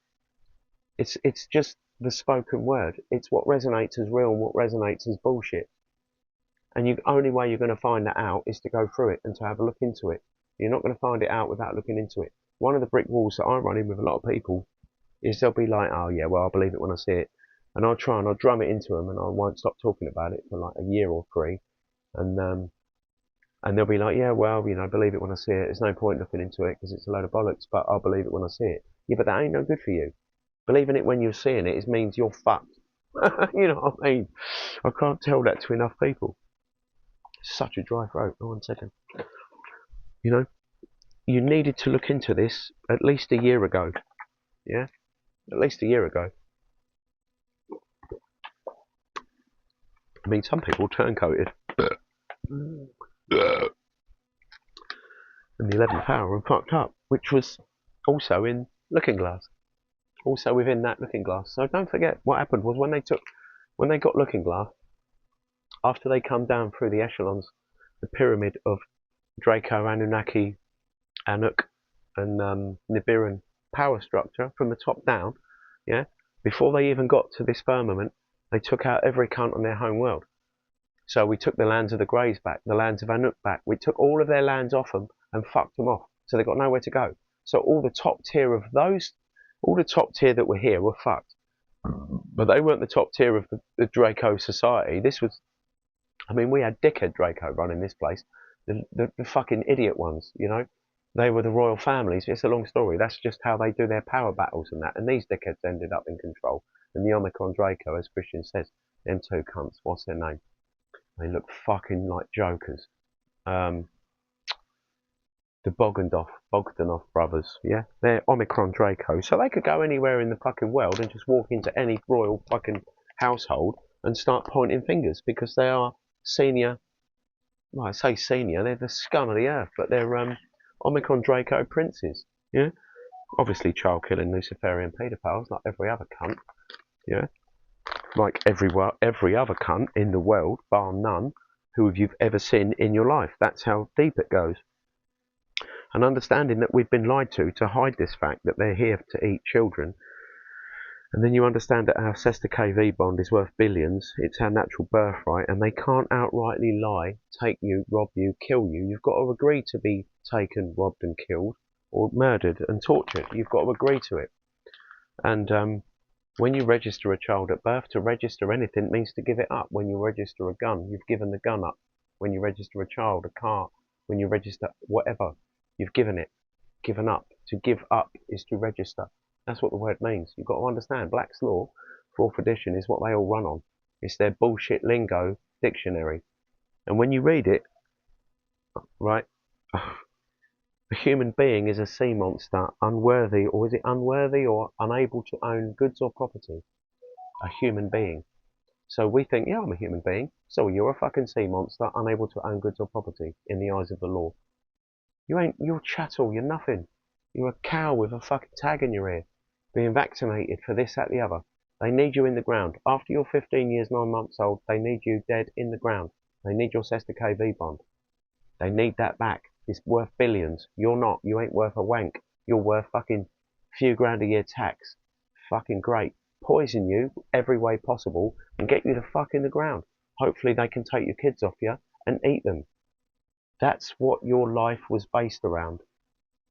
It's just the spoken word. It's what resonates as real and what resonates as bullshit. And the only way you're going to find that out is to go through it and to have a look into it. You're not going to find it out without looking into it. One of the brick walls that I run in with a lot of people is they'll be like, oh yeah, well, I'll believe it when I see it. And I'll try and I'll drum it into them and I won't stop talking about it for like a year or 3. And And they'll be like, yeah, well, you know, believe it when I see it. There's no point looking into it because it's a load of bollocks, but I'll believe it when I see it. Yeah, but that ain't no good for you. Believing it when you're seeing it means you're fucked. You know what I mean? I can't tell that to enough people. Such a dry throat. Oh, 1 second. You know, you needed to look into this at least a year ago. Yeah? At least a year ago. I mean, some people turncoated. In the 11th hour and fucked up, which was also in Looking Glass. Also within that Looking Glass. So don't forget, what happened was when they got Looking Glass, after they come down through the echelons, the pyramid of Draco, Anunnaki, Anuk, and Nibiran power structure from the top down, yeah, before they even got to this firmament, they took out every cunt on their home world. So we took the lands of the Greys back, the lands of Anuk back. We took all of their lands off them and fucked them off. So they got nowhere to go. So all the top tier of those, all the top tier that were here were fucked. But they weren't the top tier of the Draco society. This was, I mean, we had dickhead Draco running this place. The fucking idiot ones, you know. They were the royal families. It's a long story. That's just how they do their power battles and that. And these dickheads ended up in control. And the Omicron Draco, as Christian says, them two cunts, what's their name? They look fucking like jokers. The Bogdanov brothers, yeah? They're Omicron Draco. So they could go anywhere in the fucking world and just walk into any royal fucking household and start pointing fingers because they are senior, well, I say senior, they're the scum of the earth, but they're Omicron Draco princes, yeah? Obviously child-killing Luciferian paedophiles like every other cunt, yeah? Like every other cunt in the world, bar none, who you've ever seen in your life. That's how deep it goes. And understanding that we've been lied to hide this fact that they're here to eat children. And then you understand that our Sesta KV bond is worth billions. It's our natural birthright, and they can't outrightly lie, take you, rob you, kill you. You've got to agree to be taken, robbed, and killed, or murdered and tortured. You've got to agree to it. And when you register a child at birth, to register anything means to give it up. When you register a gun, you've given the gun up. When you register a child, a car, when you register whatever, you've given it, given up. To give up is to register. That's what the word means. You've got to understand. Black's Law, 4th edition, is what they all run on. It's their bullshit lingo dictionary. And when you read it, right, a human being is a sea monster, unworthy, or is it unworthy or unable to own goods or property? A human being. So we think, yeah, I'm a human being. So you're a fucking sea monster, unable to own goods or property in the eyes of the law. You're chattel, you're nothing. You're a cow with a fucking tag in your ear, being vaccinated for this, that, the other. They need you in the ground. After you're 15 years, 9 months old, they need you dead in the ground. They need your Sesta KV bond. They need that back. It's worth billions. You're not. You ain't worth a wank. You're worth fucking few grand a year tax. Fucking great. Poison you every way possible and get you the fuck in the ground. Hopefully they can take your kids off you and eat them. That's what your life was based around.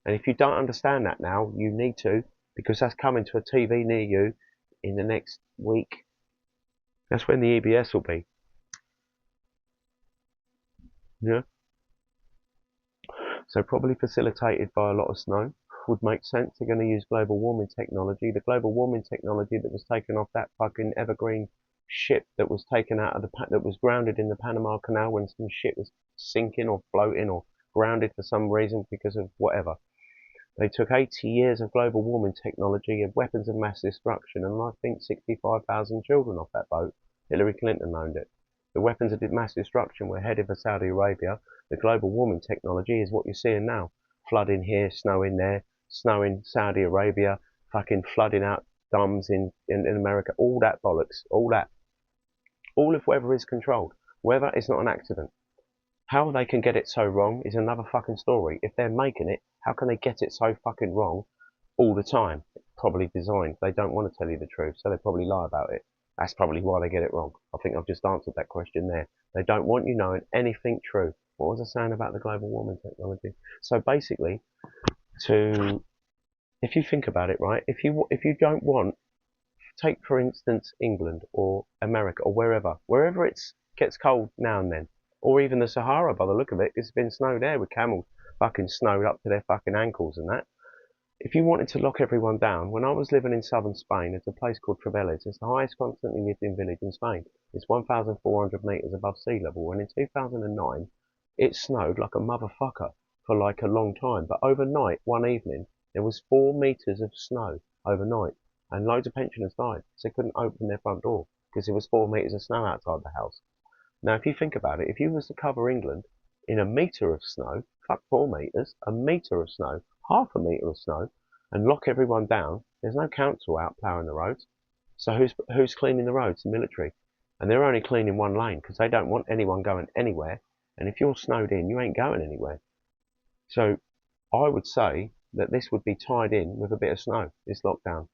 And if you don't understand that now, you need to, because that's coming to a TV near you in the next week. That's when the EBS will be. Yeah. So probably facilitated by a lot of snow would make sense. They're going to use global warming technology. The global warming technology that was taken off that fucking Evergreen ship that was taken out of that was grounded in the Panama Canal when some shit was sinking or floating or grounded for some reason because of whatever. They took 80 years of global warming technology and weapons of mass destruction, and I think 65,000 children off that boat. Hillary Clinton owned it. The weapons of mass destruction were headed for Saudi Arabia. The global warming technology is what you're seeing now. Flooding here, snowing there, snow in Saudi Arabia, fucking flooding out dams in America, all that bollocks, all that. All of weather is controlled. Weather is not an accident. How they can get it so wrong is another fucking story. If they're making it, how can they get it so fucking wrong all the time? Probably designed. They don't want to tell you the truth, so they probably lie about it. That's probably why they get it wrong. I think I've just answered that question there. They don't want you knowing anything true. What was I saying about the global warming technology? So basically, if you think about it, right, if you don't want, take for instance England or America or wherever it gets cold now and then. Or even the Sahara by the look of it. It's been snowed there with camels fucking snowed up to their fucking ankles and that. If you wanted to lock everyone down, when I was living in southern Spain, there's a place called Trevelez. It's the highest constantly lived in village in Spain. It's 1,400 metres above sea level, and in 2009, it snowed like a motherfucker for like a long time. But overnight, one evening, there was 4 metres of snow overnight, and loads of pensioners died because they couldn't open their front door because there was 4 metres of snow outside the house. Now, if you think about it, if you was to cover England in a metre of snow, fuck 4 metres, a metre of snow, half a metre of snow, and lock everyone down, there's no council out ploughing the roads. So who's cleaning the roads? The military. And they're only cleaning one lane because they don't want anyone going anywhere. And if you're snowed in, you ain't going anywhere. So I would say that this would be tied in with a bit of snow, this lockdown.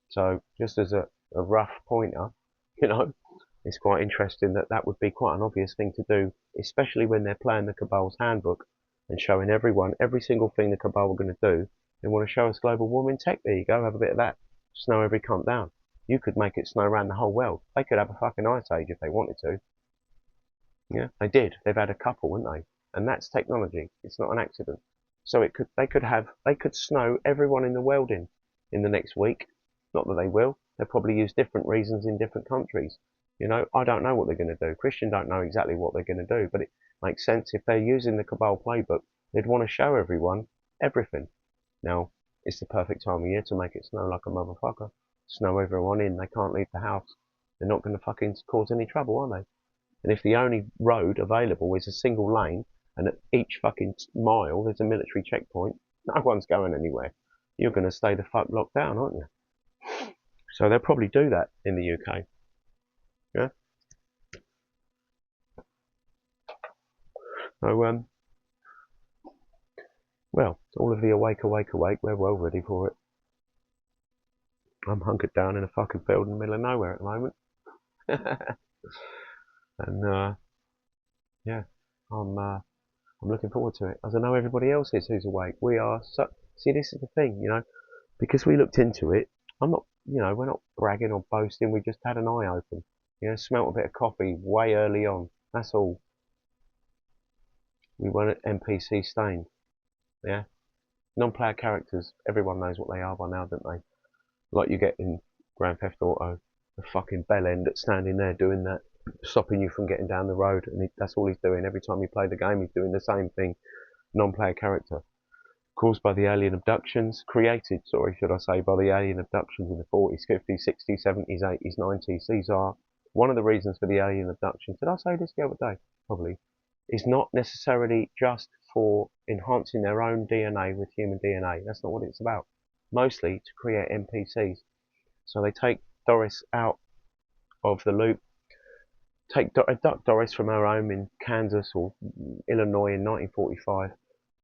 So just as a rough pointer, you know, it's quite interesting that that would be quite an obvious thing to do, especially when they're playing the Cabal's handbook and showing everyone every single thing the Cabal are going to do. They want to show us global warming tech. There you go, have a bit of that. Snow every cunt down. You could make it snow around the whole world. They could have a fucking ice age if they wanted to. Yeah, they did. They've had a couple, haven't they? And that's technology. It's not an accident. So they could snow everyone in the world in the next week. Not that they will. They'll probably use different reasons in different countries. You know, I don't know what they're going to do. Christian don't know exactly what they're going to do, but it makes sense if they're using the Cabal playbook. They'd want to show everyone everything. Now, it's the perfect time of year to make it snow like a motherfucker. Snow everyone in. They can't leave the house. They're not going to fucking cause any trouble, are they? And if the only road available is a single lane, and at each fucking mile there's a military checkpoint, no one's going anywhere. You're going to stay the fuck locked down, aren't you? So they'll probably do that in the UK. Yeah. So well, all of the awake, we're well ready for it. I'm hunkered down in a fucking field in the middle of nowhere at the moment. And yeah, I'm looking forward to it. As I know everybody else is who's awake. We are so, see, this is the thing, you know, because we looked into it. I'm not, you know, we're not bragging or boasting. We just had an eye open. You know, smelt a bit of coffee way early on. That's all. We weren't NPC stained. Yeah. Non-player characters. Everyone knows what they are by now, don't they? Like you get in Grand Theft Auto, the fucking bell end that's standing there doing that, stopping you from getting down the road, and that's all he's doing. Every time you play the game, he's doing the same thing. Non-player character. Caused by the alien abductions, created, sorry, should I say, by the alien abductions in the 40s, 50s, 60s, 70s, 80s, 90s. These are one of the reasons for the alien abductions. Did I say this the other day? Probably. Is not necessarily just for enhancing their own DNA with human DNA. That's not what it's about. Mostly to create NPCs. So they take Doris out of the loop, abduct Doris from her home in Kansas or Illinois in 1945,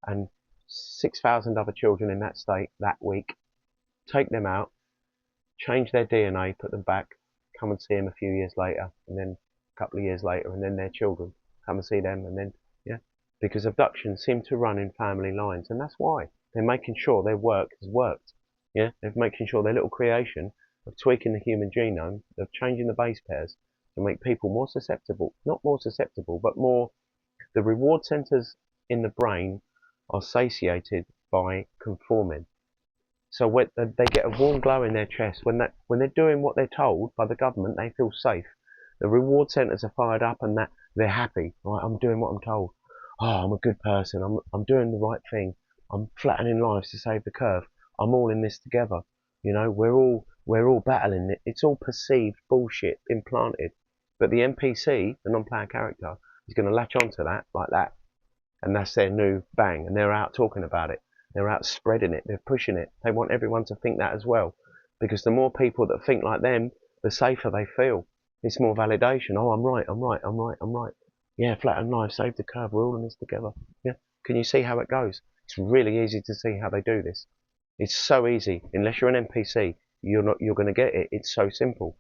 and 6,000 other children in that state that week, take them out, change their DNA, put them back, come and see them a few years later, and then a couple of years later, and then their children come and see them, and then, yeah. Because abductions seem to run in family lines, and that's why. They're making sure their work has worked. Yeah, they're making sure their little creation of tweaking the human genome, of changing the base pairs to make people more susceptible, not more susceptible, but more, the reward centers in the brain are satiated by conforming. So when they get a warm glow in their chest when they're doing what they're told by the government, they feel safe. The reward centers are fired up, and that they're happy. Right, I'm doing what I'm told. Oh, I'm a good person. I'm doing the right thing. I'm flattening lives to save the curve. I'm all in this together. You know, we're all battling it. It's all perceived bullshit implanted. But the NPC, the non-player character, is going to latch onto that like that. And that's their new bang, and they're out talking about it. They're out spreading it. They're pushing it. They want everyone to think that as well, because the more people that think like them, the safer they feel. It's more validation. Oh, I'm right. I'm right. I'm right. I'm right. Yeah, flatten life, save the curve. We're all in this together. Yeah. Can you see how it goes? It's really easy to see how they do this. It's so easy. Unless you're an NPC, you're going to get it. It's so simple.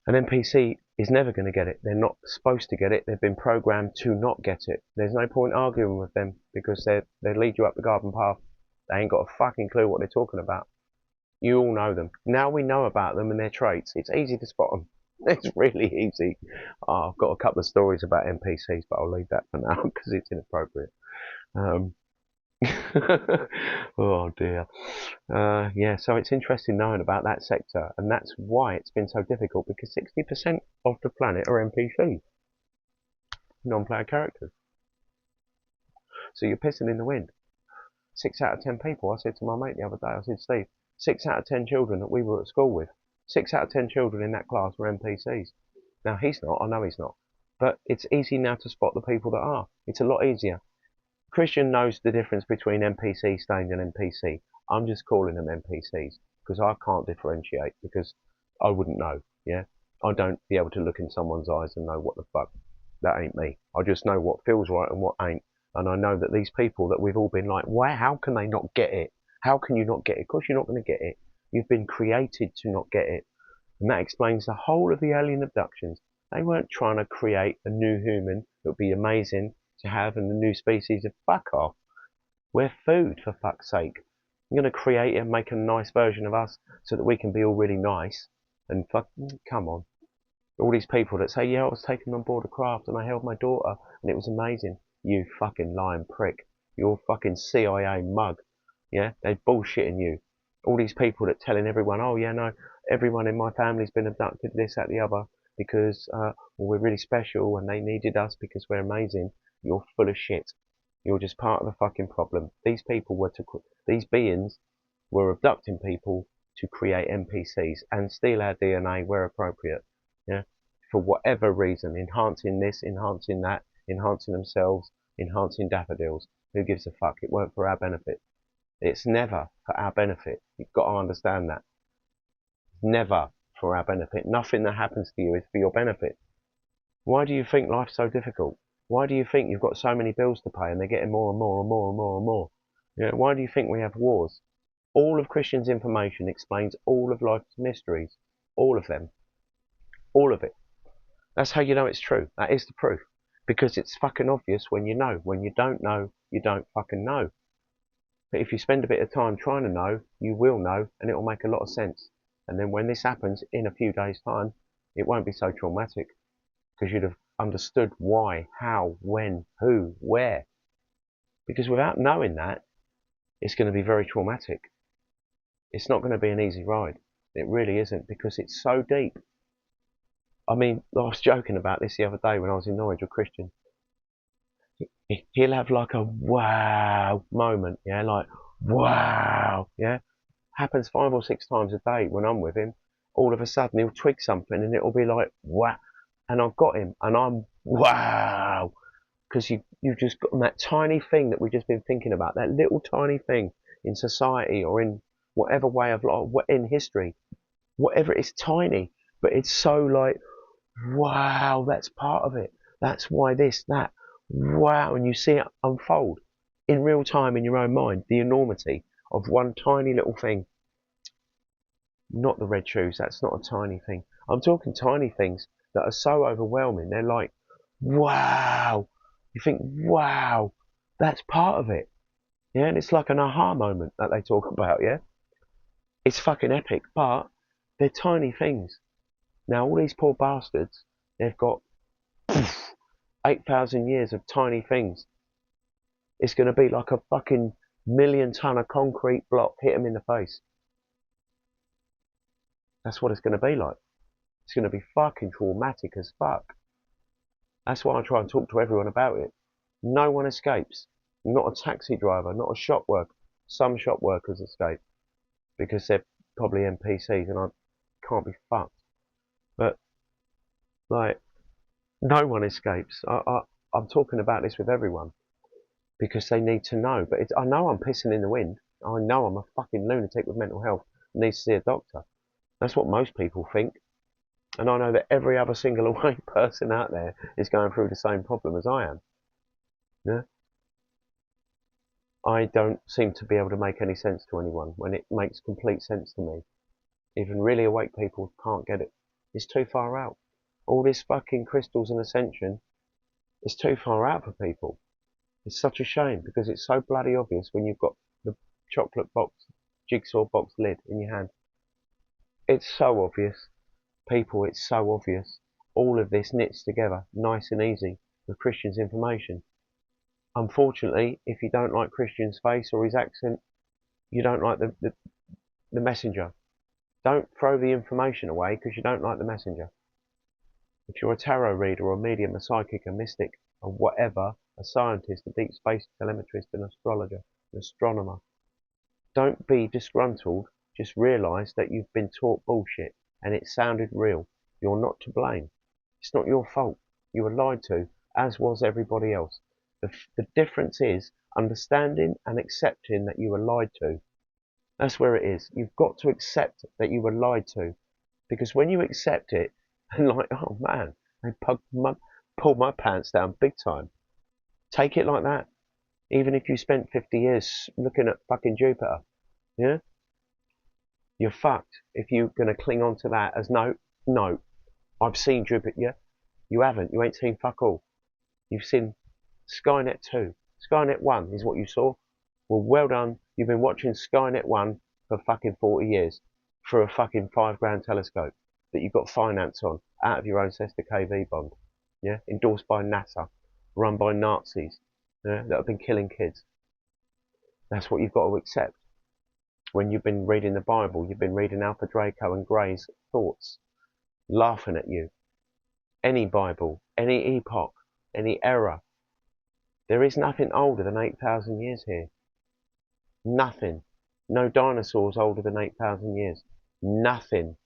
An NPC is never going to get it. They're not supposed to get it. They've been programmed to not get it. There's no point arguing with them because they lead you up the garden path. They ain't got a fucking clue what they're talking about. You all know them. Now we know about them and their traits. It's easy to spot them. It's really easy. Oh, I've got a couple of stories about NPCs, but I'll leave that for now because it's inappropriate. Um, oh dear. Yeah, so it's interesting knowing about that sector, and that's why it's been so difficult because 60% of the planet are NPCs, non-player characters. So you're pissing in the wind. 6 out of 10 people, I said to my mate the other day, I said, Steve, 6 out of 10 children that we were at school with, 6 out of 10 children in that class were NPCs. Now he's not, I know he's not, but it's easy now to spot the people that are. It's a lot easier. Christian knows the difference between NPC stained and NPC. I'm just calling them NPCs because I can't differentiate because I wouldn't know. Yeah, I don't be able to look in someone's eyes and know what the fuck. That ain't me. I just know what feels right and what ain't. And I know that these people that we've all been like, why? How can they not get it? How can you not get it? Of course you're not going to get it. You've been created to not get it. And that explains the whole of the alien abductions. They weren't trying to create a new human that would be amazing to have and a new species of fuck off. We're food, for fuck's sake. You're going to create and make a nice version of us so that we can be all really nice. And fuck, come on. All these people that say, yeah, I was taken on board a craft and I held my daughter and it was amazing. You fucking lying prick. You're fucking CIA mug. Yeah, they're bullshitting you. All these people that telling everyone, oh yeah, no, everyone in my family's been abducted, this, that, the other, because well, we're really special and they needed us because we're amazing. You're full of shit. You're just part of the fucking problem. These beings were abducting people to create NPCs and steal our DNA where appropriate. Yeah, for whatever reason, enhancing this, enhancing that, enhancing themselves, enhancing daffodils. Who gives a fuck? It weren't for our benefit. It's never for our benefit. You've got to understand that. Never for our benefit. Nothing that happens to you is for your benefit. Why do you think life's so difficult? Why do you think you've got so many bills to pay and they're getting more and more and more and more and more? You know, why do you think we have wars? All of Christian's information explains all of life's mysteries. All of them. All of it. That's how you know it's true. That is the proof. Because it's fucking obvious when you know. When you don't know, you don't fucking know. But if you spend a bit of time trying to know, you will know, and it will make a lot of sense. And then when this happens in a few days' time, it won't be so traumatic. Because you'd have understood why, how, when, who, where. Because without knowing that, it's going to be very traumatic. It's not going to be an easy ride. It really isn't, because it's so deep. I mean, I was joking about this the other day when I was in Norwich with Christian. He'll have like a wow moment, yeah, like wow, yeah. Happens 5 or 6 times a day when I'm with him. All of a sudden he'll twig something and it'll be like wow, and I've got him and I'm wow, because you've just got that tiny thing that we've just been thinking about, that little tiny thing in society or in whatever way of life, in history, whatever, it's tiny, but it's so like wow, that's part of it. That's why this, that, wow, and you see it unfold in real time in your own mind, the enormity of one tiny little thing. Not the red shoes, that's not a tiny thing. I'm talking tiny things that are so overwhelming. They're like, wow. You think, wow, that's part of it. Yeah, and it's like an aha moment that they talk about, yeah? It's fucking epic, but they're tiny things. Now, all these poor bastards, they've got 8,000 years of tiny things. It's going to be like a fucking million-ton of concrete block hit them in the face. That's what it's going to be like. It's going to be fucking traumatic as fuck. That's why I try and talk to everyone about it. No one escapes. Not a taxi driver, not a shop worker. Some shop workers escape because they're probably NPCs and I can't be fucked. But, like, no one escapes. I'm talking about this with everyone because they need to know. But I know I'm pissing in the wind. I know I'm a fucking lunatic with mental health and needs to see a doctor. That's what most people think. And I know that every other single awake person out there is going through the same problem as I am. Yeah? I don't seem to be able to make any sense to anyone when it makes complete sense to me. Even really awake people can't get it. It's too far out. All this fucking crystals and ascension is too far out for people. It's such a shame because it's so bloody obvious when you've got the chocolate box, jigsaw box lid in your hand. It's so obvious. People, it's so obvious. All of this knits together, nice and easy, with Christian's information. Unfortunately, if you don't like Christian's face or his accent, you don't like the messenger. Don't throw the information away because you don't like the messenger. If you're a tarot reader or a medium, a psychic, a mystic, or whatever, a scientist, a deep space telemetrist, an astrologer, an astronomer, don't be disgruntled. Just realise that you've been taught bullshit and it sounded real. You're not to blame. It's not your fault. You were lied to, as was everybody else. The difference is understanding and accepting that you were lied to. That's where it is. You've got to accept that you were lied to. Because when you accept it, and like, oh man, they pulled my pants down big time. Take it like that. Even if you spent 50 years looking at fucking Jupiter, yeah? You're fucked if you're going to cling on to that as no, I've seen Jupiter, yeah? You haven't. You ain't seen fuck all. You've seen Skynet 2. Skynet 1 is what you saw. Well done. You've been watching Skynet 1 for fucking 40 years through a fucking £5 telescope that you've got finance on out of your own Cessna KV bond. Yeah? Endorsed by NASA. Run by Nazis. Yeah? That have been killing kids. That's what you've got to accept. When you've been reading the Bible, you've been reading Alpha Draco and Gray's thoughts, laughing at you. Any Bible, any epoch, any era. There is nothing older than 8,000 years here. Nothing. No dinosaurs older than 8,000 years. Nothing.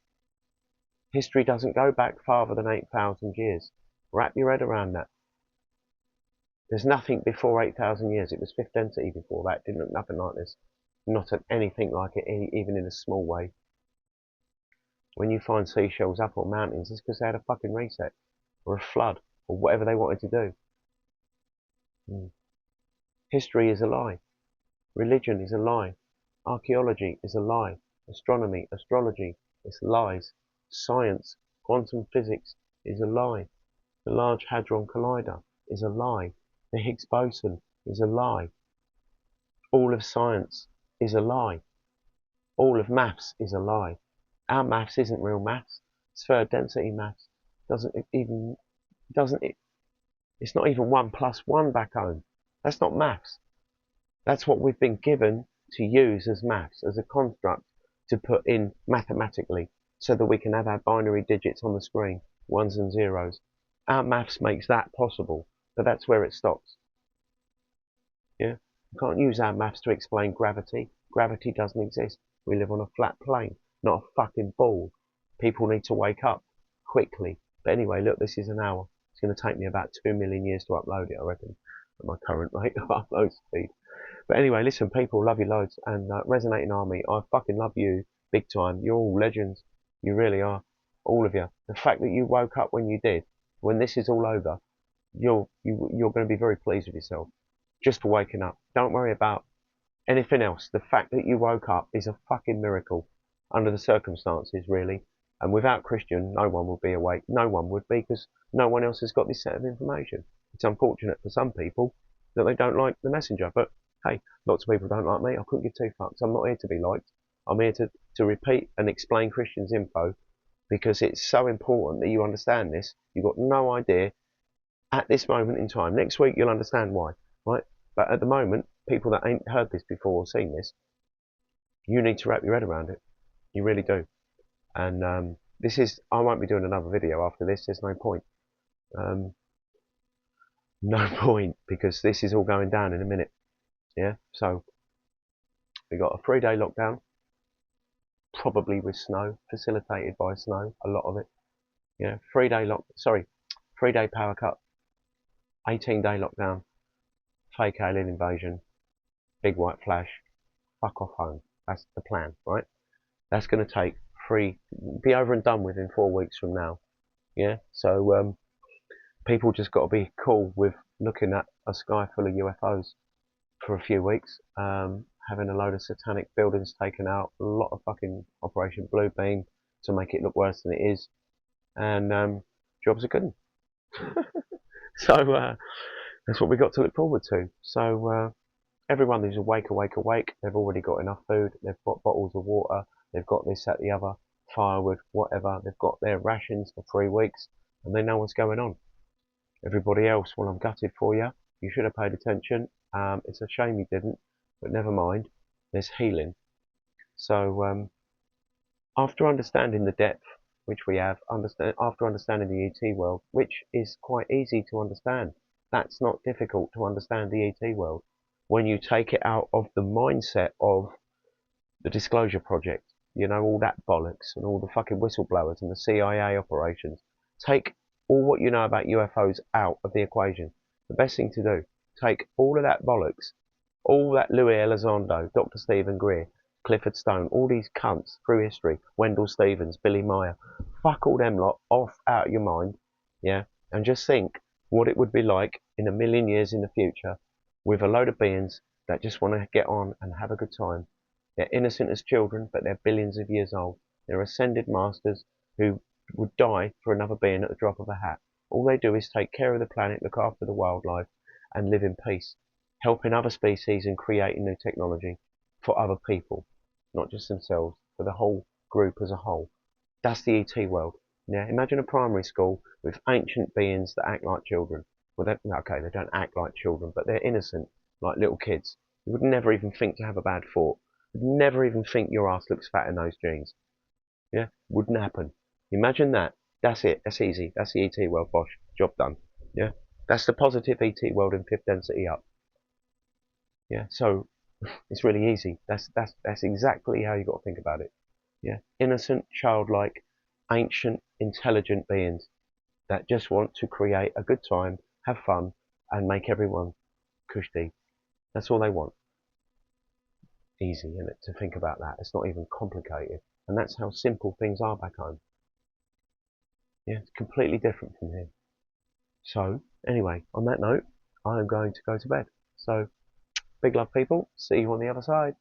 History doesn't go back farther than 8,000 years. Wrap your head around that. There's nothing before 8,000 years. It was fifth density before that. It didn't look nothing like this. Not anything like it, even in a small way. When you find seashells up on mountains, it's because they had a fucking reset, or a flood, or whatever they wanted to do. History is a lie. Religion is a lie. Archaeology is a lie. Astronomy, astrology, it's lies. Science, quantum physics is a lie. The Large Hadron Collider is a lie. The Higgs boson is a lie. All of science is a lie. All of maths is a lie. Our maths isn't real maths. It's third density maths. It's not even 1 + 1 back home. That's not maths. That's what we've been given to use as maths, as a construct to put in mathematically, so that we can have our binary digits on the screen, ones and zeros. Our maths makes that possible, but that's where it stops. Yeah? You can't use our maths to explain gravity. Gravity doesn't exist. We live on a flat plane, not a fucking ball. People need to wake up quickly. But anyway, look, this is an hour. It's going to take me about 2 million years to upload it, I reckon, at my current rate of upload speed. But anyway, listen, people, love you loads. And Resonating Army, I fucking love you big time. You're all legends. You really are. All of you. The fact that you woke up when you did, when this is all over, you're going to be very pleased with yourself. Just for waking up. Don't worry about anything else. The fact that you woke up is a fucking miracle under the circumstances, really. And without Christian, no one would be awake. No one would be, because no one else has got this set of information. It's unfortunate for some people that they don't like the messenger. But hey, lots of people don't like me. I couldn't give two fucks. I'm not here to be liked. I'm here to repeat and explain Christian's info, because it's so important that you understand this. You've got no idea at this moment in time. Next week, you'll understand why. Right? But at the moment, people that ain't heard this before or seen this, you need to wrap your head around it. You really do. And I won't be doing another video after this. There's no point. No point, because this is all going down in a minute. Yeah. So we got a 3-day lockdown, probably with snow, facilitated by snow, a lot of it. Yeah. 3-day power cut, 18-day lockdown, fake alien invasion, big white flash, fuck off home. That's the plan, right? That's going to be over and done with in 4 weeks from now. Yeah. So people just got to be cool with looking at a sky full of UFOs for a few weeks, having a load of satanic buildings taken out, a lot of fucking Operation Bluebeam to make it look worse than it is, and jobs are good. So that's what we got to look forward to. So everyone who's awake, they've already got enough food, they've got bottles of water, they've got this, that, the other. firewood, whatever. They've got their rations for 3 weeks, and they know what's going on. Everybody else, well, I'm gutted for you. You should have paid attention. It's a shame you didn't, but never mind. There's healing. So after understanding the depth which we have, after understanding the ET world, which is quite easy to understand, that's not difficult to understand the ET world when you take it out of the mindset of the Disclosure Project, you know, all that bollocks and all the fucking whistleblowers and the CIA operations. Take all what you know about UFOs out of the equation. The best thing to do, take all of that bollocks, all that Louis Elizondo, Dr. Stephen Greer, Clifford Stone, all these cunts through history, Wendell Stevens, Billy Meyer, fuck all them lot off out of your mind, yeah, and just think what it would be like in a million years in the future with a load of beings that just want to get on and have a good time. They're innocent as children, but they're billions of years old. They're ascended masters who would die for another being at the drop of a hat. All they do is take care of the planet, look after the wildlife, and live in peace, helping other species and creating new technology for other people, not just themselves, for the whole group as a whole. That's the ET world. Yeah, imagine a primary school with ancient beings that act like children. Well, okay, they don't act like children, but they're innocent, like little kids. You would never even think to have a bad thought. You'd never even think your ass looks fat in those jeans. Yeah, wouldn't happen. Imagine that. That's it. That's easy. That's the ET world, bosh. Job done. Yeah, that's the positive ET world in fifth density up. Yeah, so it's really easy. That's exactly how you got to think about it. Yeah, innocent, childlike, ancient, intelligent beings that just want to create a good time, have fun, and make everyone kushti. That's all they want. Easy, isn't it, to think about that? It's not even complicated, and that's how simple things are back home. Yeah, it's completely different from here. So anyway, on that note, I am going to go to bed. So big love, people. See you on the other side.